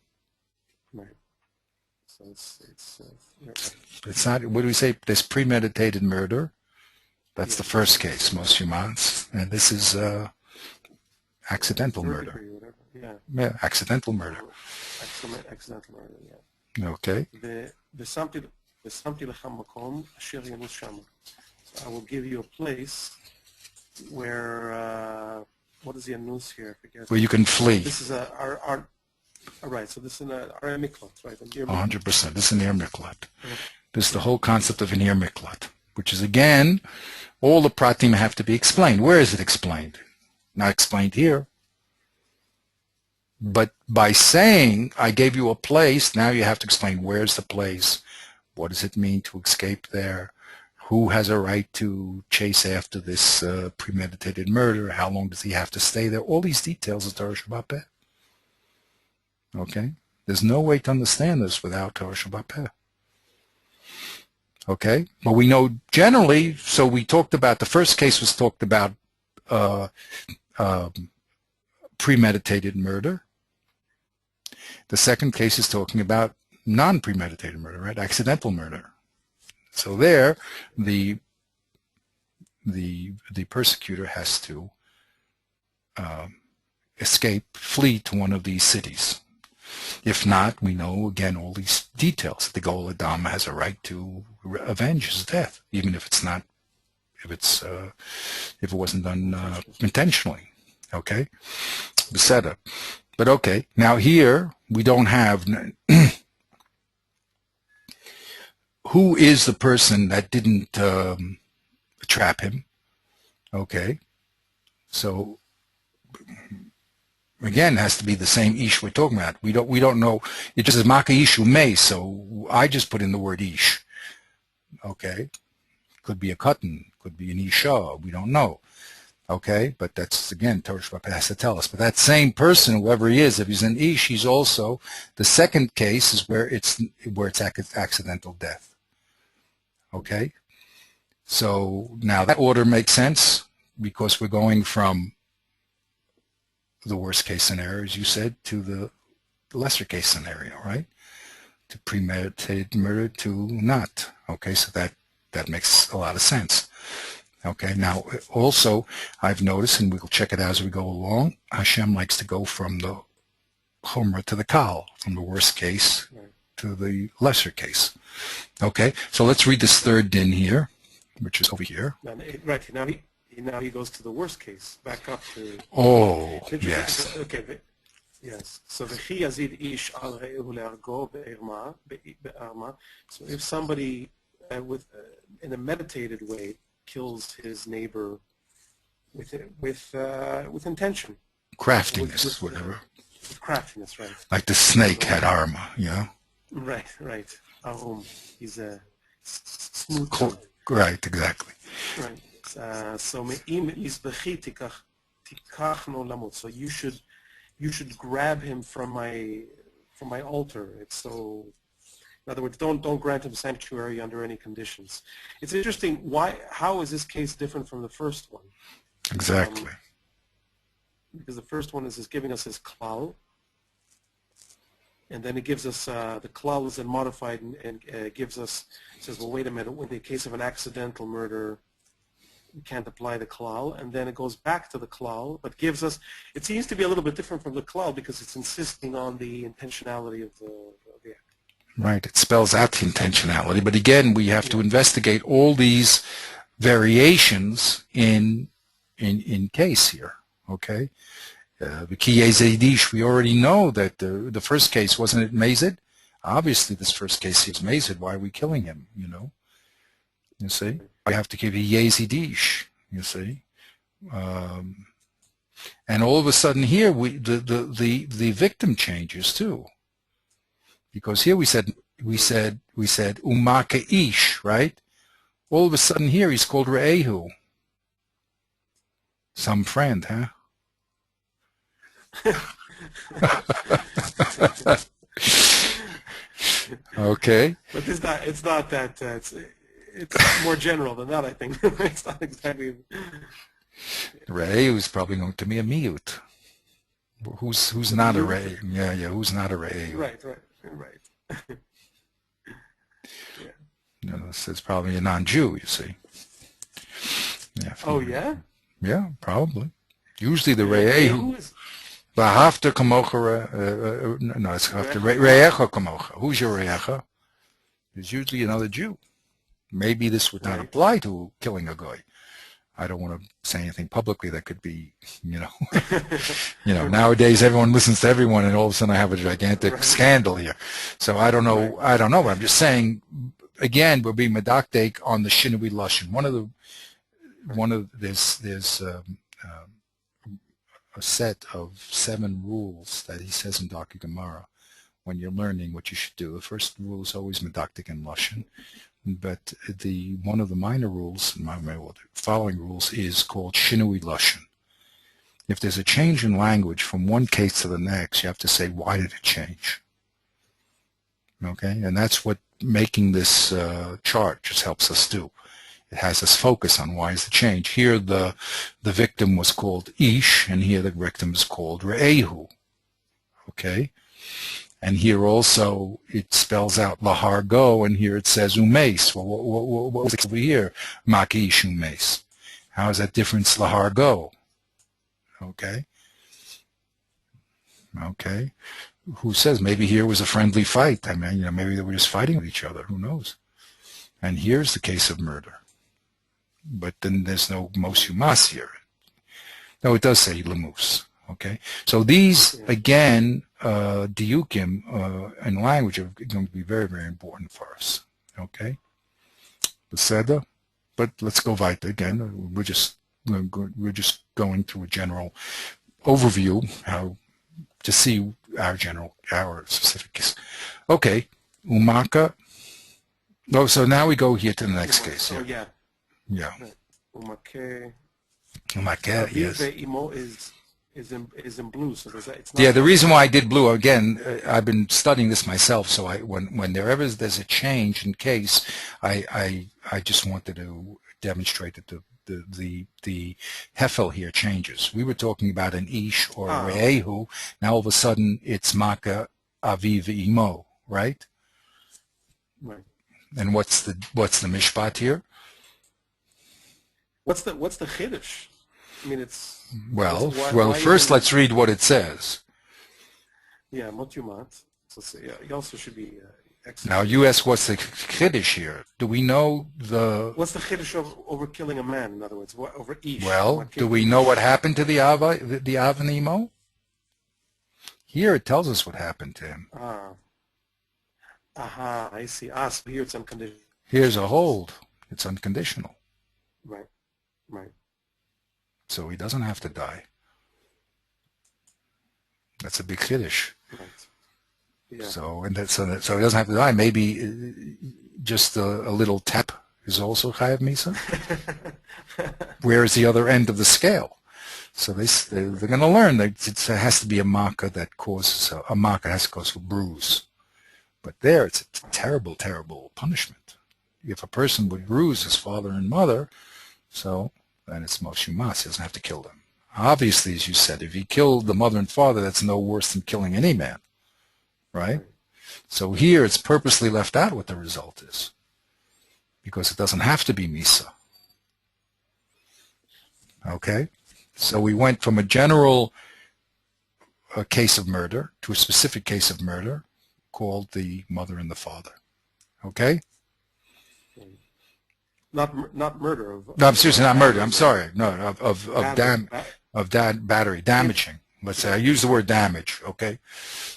So you're right. It's not, what do we say? There's premeditated murder. That's Yeah, the first case, most humans. And this is accidental third murder. degree, whatever. Yeah. Yeah, accidental murder. Accidental murder, yeah. Okay. ושמתי לך מקום אשר ינוס שמה. So I will give you a place where, what is the anus here? I forget. Where you can flee. This is our right, so this is our miklot, right? 100%. This is an ear miklat. This is the whole concept of an ear miklat, which is, again, all the pratim have to be explained. Where is it explained? Not explained here. But by saying, I gave you a place, now you have to explain where's the place, what does it mean to escape there, who has a right to chase after this premeditated murder, how long does he have to stay there, all these details of Torah Shabbat Peh. Okay? There's no way to understand this without Torah Shabbat Peh. Okay? But we know generally, so we talked about, the first case was talked about premeditated murder. The second case is talking about non-premeditated murder, right? Accidental murder. So there, the persecutor has to escape, flee to one of these cities. If not, we know again all these details. The Gol Adam has a right to avenge his death, even if it's not, if it wasn't done intentionally. Okay, Beseda. But okay, now here we don't have who is the person that didn't trap him. Okay, so again, it has to be the same ish we're talking about. We don't know. It just says maka ishu may, so I just put in the word ish. Okay, could be a katan, could be an isha. We don't know. Okay, but that's, again, Torah Shabbat has to tell us. But that same person, whoever he is, if he's an ish, he's also, the second case is where it's accidental death. Okay, so now that order makes sense because we're going from the worst case scenario, as you said, to the lesser case scenario, right? To premeditated murder to not. Okay, so that makes a lot of sense. Okay, now also I've noticed, and we'll check it out as we go along, Hashem likes to go from the Chumrah to the Kal, from the worst case to the lesser case. Okay, so let's read this third din here, which is over here. Right, now he goes to the worst case, back up to... Oh, yes. Okay, yes. So v'chi yazid ish al re'ehu le'argo be'arma. So if somebody in a meditated way kills his neighbor with intention. Craftiness, whatever. With craftiness, right. Like the snake had armor, yeah? Right. He's a smooth. Right, exactly. Right. So me'im izbechi tikach no lamot. So you should grab him from my altar. It's so. In other words, don't grant him sanctuary under any conditions. It's interesting. How is this case different from the first one? Exactly. Because the first one is giving us his klal, and then it gives us the klal is then modified and says, well, wait a minute. In the case of an accidental murder, you can't apply the klal, and then it goes back to the klal, but gives us. It seems to be a little bit different from the klal because it's insisting on the intentionality of the act. Right, it spells out the intentionality, but again, we have to investigate all these variations in case here, okay? We already know that the first case, wasn't it Mazid? Obviously, this first case is Mazid. Why are we killing him, you know? You see? I have to give a Yezidish, you see? And all of a sudden here, the victim changes too. Because here we said umaka ish, right? All of a sudden here he's called Re'ehu. Some friend, huh? Okay. But it's not that. It's more general than that, I think. It's not exactly. Re'ehu is probably going to be a miyut. Who's not a Re'ehu? Yeah. Who's not a Re'ehu? Right. Yeah. You know, this is probably a non-Jew, you see. Yeah. Oh, yeah? Yeah, probably. Usually the Re'ehu re'ehu, is v'ahavta kamocha, no, it's after re'echa kamocha. Who's your re'echa? It's usually another Jew. Maybe this would not right. apply to killing a goy. I don't want to say anything publicly that could be, nowadays everyone listens to everyone, and all of a sudden I have a gigantic Right. scandal here. So I don't know. Right. I don't know. But I'm just saying. Again, we're being medactic on the shinui lashon. There's a set of 7 rules that he says in Dr. Gemara when you're learning what you should do. The first rule is always medactic and lashon. But one of the minor rules, the following rules, is called shinui lashon. If there's a change in language from one case to the next, you have to say, why did it change? Okay, and that's what making this chart just helps us do. It has us focus on why is the change. Here the victim was called Ish, and here the victim is called Re'ehu. Okay? And here also it spells out Lahargo, and here it says Umes. Well, what was it over here? Makish Umes. How is that difference Lahargo? Okay? Okay? Who says maybe here was a friendly fight? I mean, maybe they were just fighting with each other. Who knows? And here's the case of murder. But then there's no Mosumas here. No, it does say Lemus. Okay? So these, again, diukim in language are going to be very, very important for us. Okay? Beseda? But let's go weiter again. We're just going through a general overview, how to see our specific case. Okay, umaka. Oh, so now we go here to the next case. Oh, yeah. Yeah. Umake. Umake, yes. Imo is in blue, so it's not. Yeah, the reason why I did blue, again, I've been studying this myself, so when there's a change in case, I just wanted to demonstrate that the hefel here changes. We were talking about an ish or a re'ehu. Now all of a sudden it's maka aviv imo, right? Right. And what's the mishpat here? What's the chiddush? I mean, it's well. First, let's read what it says. Yeah, motumat. So yeah, you also should be. Now you ask, what's the chiddush here? Do we know what's the chiddush over killing a man? In other words, over ish? Well, do we know what happened to the Av and Imo? Here it tells us what happened to him. I see. So here it's unconditional. Here's a hold. It's unconditional. Right. Right. So he doesn't have to die. That's a big chiddush. Right. Yeah. So he doesn't have to die. Maybe just a little tap is also chayav misa. Where is the other end of the scale? So they're going to learn that it has to be a makkah that causes a makkah has to cause a bruise. But there, it's a terrible, terrible punishment. If a person would bruise his father and mother, so then it's moshumas. He doesn't have to kill them. Obviously, as you said, if he killed the mother and father, that's no worse than killing any man. Right? So here it's purposely left out what the result is, because it doesn't have to be Misa. Okay? So we went from a general case of murder to a specific case of murder called the mother and the father. Okay? Not murder. No, I'm seriously not murder. I'm sorry. No, of battery, damaging. Let's say I use the word damage, okay?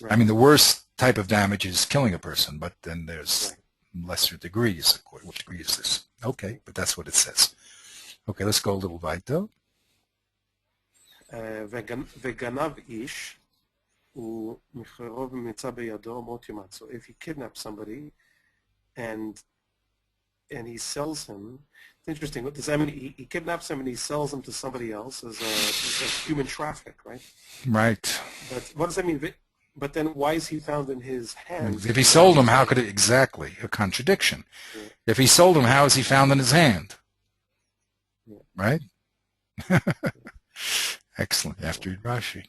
Right. I mean, the worst type of damage is killing a person, but then there's lesser degrees. What degree is this? Okay, but that's what it says. Okay, let's go a little weiter. וגנב איש, ומכרו ומצא בידו מות יומת. So if he kidnaps somebody and he sells him, it's interesting. What does that mean? He kidnaps him and he sells him to somebody else as a human traffic, right? Right. But what does that mean? But then why is he found in his hand? If he sold him, how could it exactly? A contradiction. Yeah. If he sold him, how is he found in his hand? Yeah. Right? Excellent. You have to read Rashi.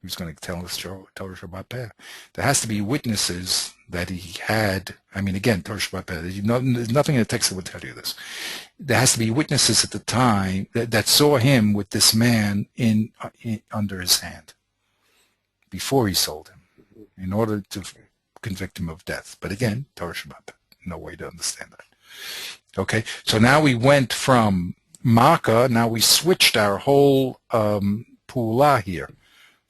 He was going to tell us Torah Shabbat Peh. There has to be witnesses that he had. I mean, again, Torah Shabbat Peh. There's nothing in the text that would tell you this. There has to be witnesses at the time that saw him with this man under his hand before he sold him, in order to convict him of death. But again, Torah Shabbat Peh. No way to understand that. Okay, so now we went from Makkah. Now we switched our whole Pula here,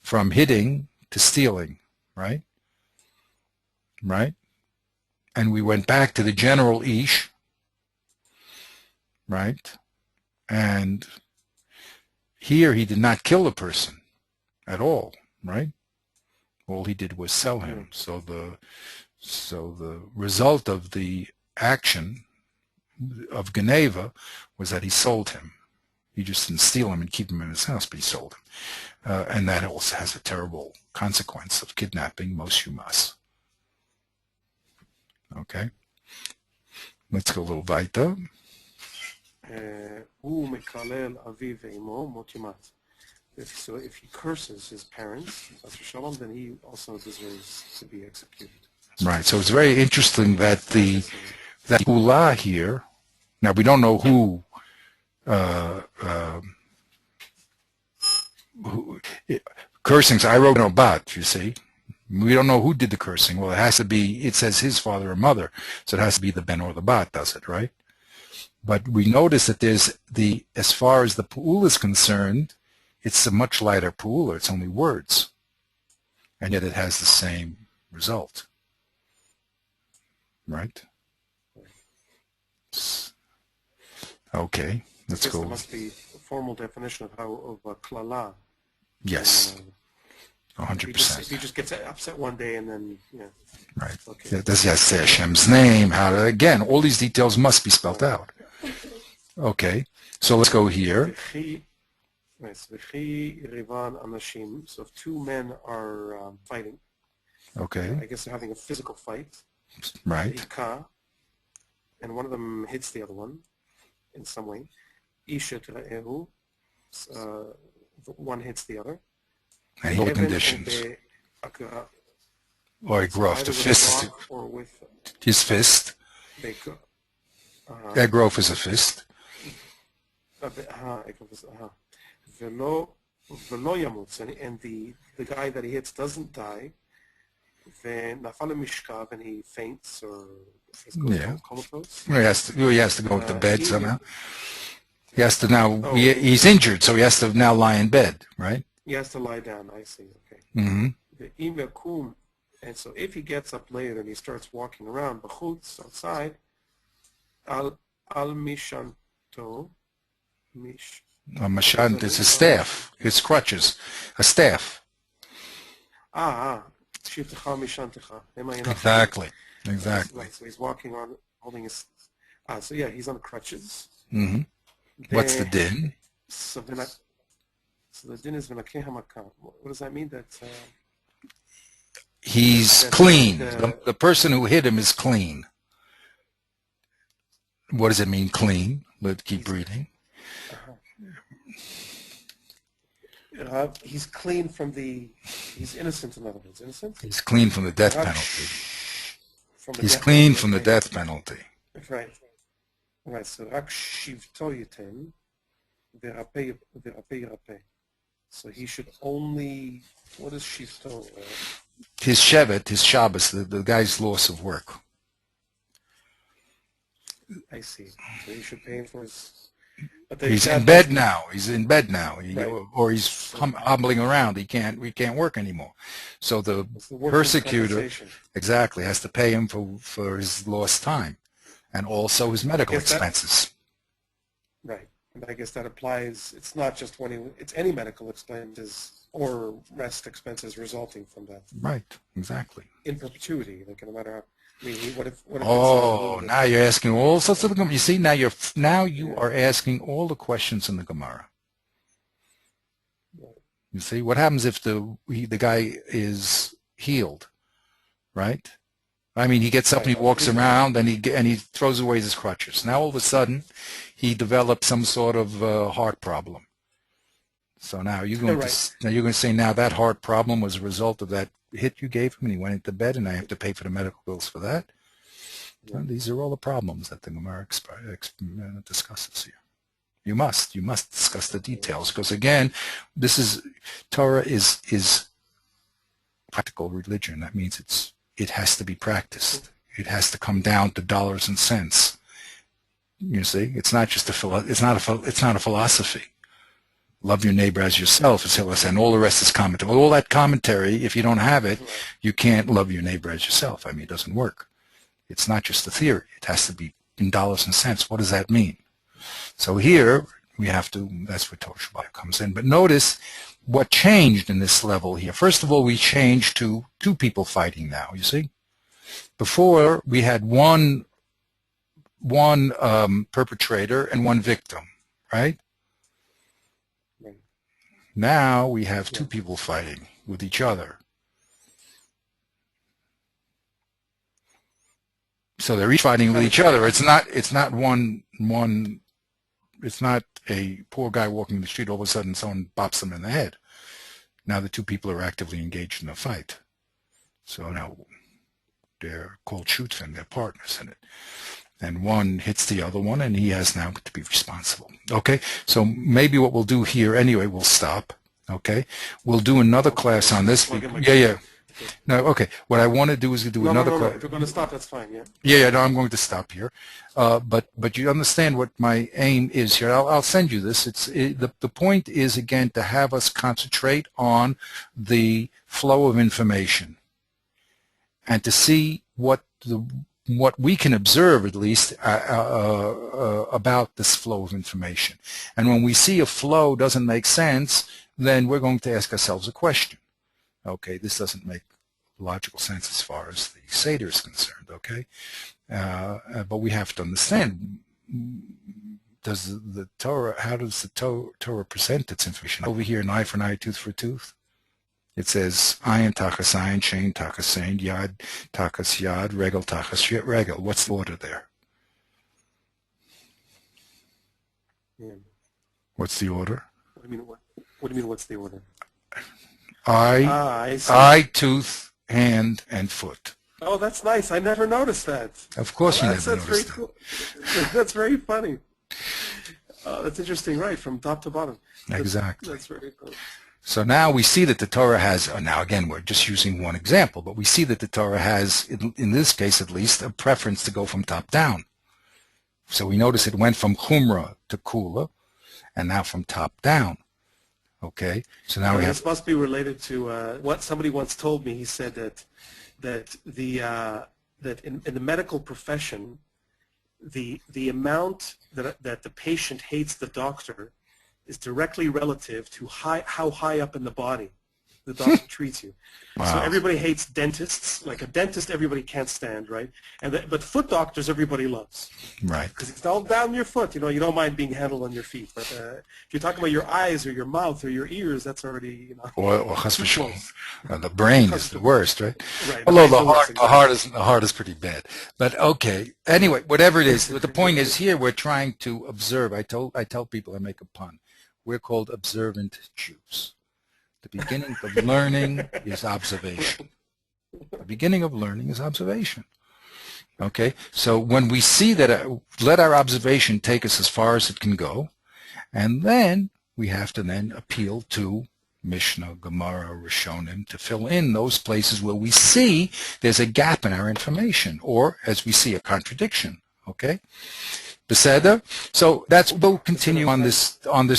from hitting to stealing, right? Right? And we went back to the general Ish, right? And here he did not kill a person at all, right? All he did was sell him. So the result of the action of Geneva was that he sold him. He just didn't steal him and keep him in his house, but he sold him. And that also has a terrible consequence of kidnapping, mos yumas. Okay? Let's go a little weiter. So if he curses his parents, then he also deserves to be executed. Right. So it's very interesting that that Pula here, now we don't know who cursings, I wrote no bat, you see. We don't know who did the cursing. Well, it has to be, it says his father or mother, so it has to be the ben or the bat does it, right? But we notice that there's as far as the Pa'ul is concerned, it's a much lighter Pa'ul, it's only words. And yet it has the same result. Right? Okay, let's go. There must be a formal definition of klala. Yes, 100%. If he just gets upset one day and then, right. Okay. Does he have to say Hashem's name? Again, all these details must be spelled out. Okay, so let's go here. So if two men are fighting, okay, I guess they're having a physical fight. Right. And one of them hits the other one in some way. One hits the other. And all conditions. Or he growth, the fist. Or with his fist. Egrove is a fist. And the guy that he hits doesn't die. And he faints or comatose. He has to go to bed somehow. He has to now, he's injured, so he has to now lie in bed, right? He has to lie down, I see, okay. Mm-hmm. And so if he gets up later and he starts walking around, b'chutz, outside, al mishanto, A mashant is a staff, his crutches, a staff. Exactly. Right, so he's walking on, holding his, so yeah, he's on crutches. Mm-hmm. What's the din? So the din is v'nakeh hamakam. What does that mean? That he's clean. The person who hit him is clean. What does it mean, clean? Let's keep reading. He's clean from he's innocent, in other words. Innocent? He's clean from the death penalty. He's clean from the death penalty. Right. Right, so רק שבטו ייתן, ורפא ירפא. So he should only, what is shivto? His shevet, his Shabbos, the guy's loss of work. I see. So he should pay him for his... He's in bed now. He's in bed now, right. Or he's hobbling around. We can't work anymore. So the persecutor, exactly, has to pay him for his lost time, and also his medical expenses. Right, and I guess that applies. It's not just it's any medical expenses or rest expenses resulting from that. Right, exactly. In perpetuity, like no matter how. I mean, what if now you're asking all sorts of you see now you are asking all the questions in the Gemara. You see what happens if the guy is healed, right? I mean, he gets up and he walks around and he throws away his crutches. Now all of a sudden, he developed some sort of heart problem. So now you're going Right. to say now that heart problem was a result of that hit you gave him, and he went into bed, and I have to pay for the medical bills for that. Yeah. These are all the problems that the Gemara discusses here. You must discuss the details, because again, Torah is practical religion. That means it has to be practiced. It has to come down to dollars and cents. You see, it's not just it's not a philosophy. Love your neighbor as yourself, as Hillel said, and all the rest is commentary. All that commentary, if you don't have it, you can't love your neighbor as yourself. I mean, it doesn't work. It's not just a theory. It has to be in dollars and cents. What does that mean? So here, we have to, that's where Torah Shabbat comes in. But notice what changed in this level here. First of all, we changed to two people fighting now, you see? Before, we had one perpetrator and one victim, right? Right. Now we have two people fighting with each other. So they're each fighting with each other. It's not a poor guy walking the street, all of a sudden someone bops them in the head. Now the two people are actively engaged in a fight. So now they're called shutfim, they're partners in it. And one hits the other one, and he has now to be responsible. Okay, so maybe what we'll do here, anyway, we'll stop. Okay, we'll do another class on this. Yeah. No, okay. What I want to do is do another class. If you're going to stop, that's fine. Yeah. Yeah. No, I'm going to stop here. But you understand what my aim is here. I'll send you this. The point is again to have us concentrate on the flow of information, and to see what we can observe, at least, about this flow of information. And when we see a flow doesn't make sense, then we're going to ask ourselves a question. Okay, this doesn't make logical sense as far as the Seder is concerned, okay? But we have to understand, how does the Torah present its information? Over here, an eye for an eye, tooth for a tooth. It says, ayin tachas ayin, shein tachas shein, yad tachas yad, regel tachas regel. What's the order there? Yeah. What's the order? What do you mean, what's the order? Eye, tooth, hand, and foot. Oh, that's nice. I never noticed that. Of course you never That's noticed very cool. That's very funny. That's interesting, right, from top to bottom. Exactly. That's very cool. So now we see that the Torah has, now again, we're just using one example, but we see that the Torah has, in this case at least, a preference to go from top down. So we notice it went from Chumrah to Kula, and now from top down. Okay, so now we have... This must be related to what somebody once told me. He said that in the medical profession, the amount that the patient hates the doctor is directly relative to how high up in the body the doctor treats you. Wow. So everybody hates dentists. Like a dentist, everybody can't stand, right? But foot doctors, everybody loves. Right. Because it's all down your foot. You know, you don't mind being handled on your feet. But if you're talking about your eyes or your mouth or your ears, that's already, you know. Or the brain is the worst, right? Right. Although the heart is pretty bad. But okay. Anyway, whatever it is, the point is here we're trying to observe. I tell people, I make a pun. We're called observant Jews. The beginning of learning is observation. The beginning of learning is observation. Okay? So when we see that, let our observation take us as far as it can go, and then we have to then appeal to Mishnah, Gemara, Rishonim to fill in those places where we see there's a gap in our information, or as we see a contradiction. Okay? Beseder. So we'll continue on this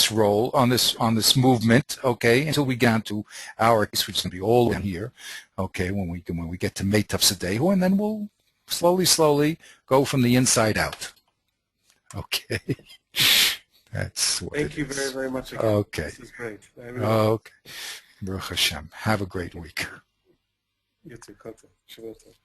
role, on this movement, okay, until we get to our case, which is going to be all in here, okay, when we get to Meitav Sedehu, and then we'll slowly go from the inside out. Okay. That's what Thank you very, very much again. Okay. This is great. Okay. Baruch Hashem. Have a great week. You too. Shavuot tov.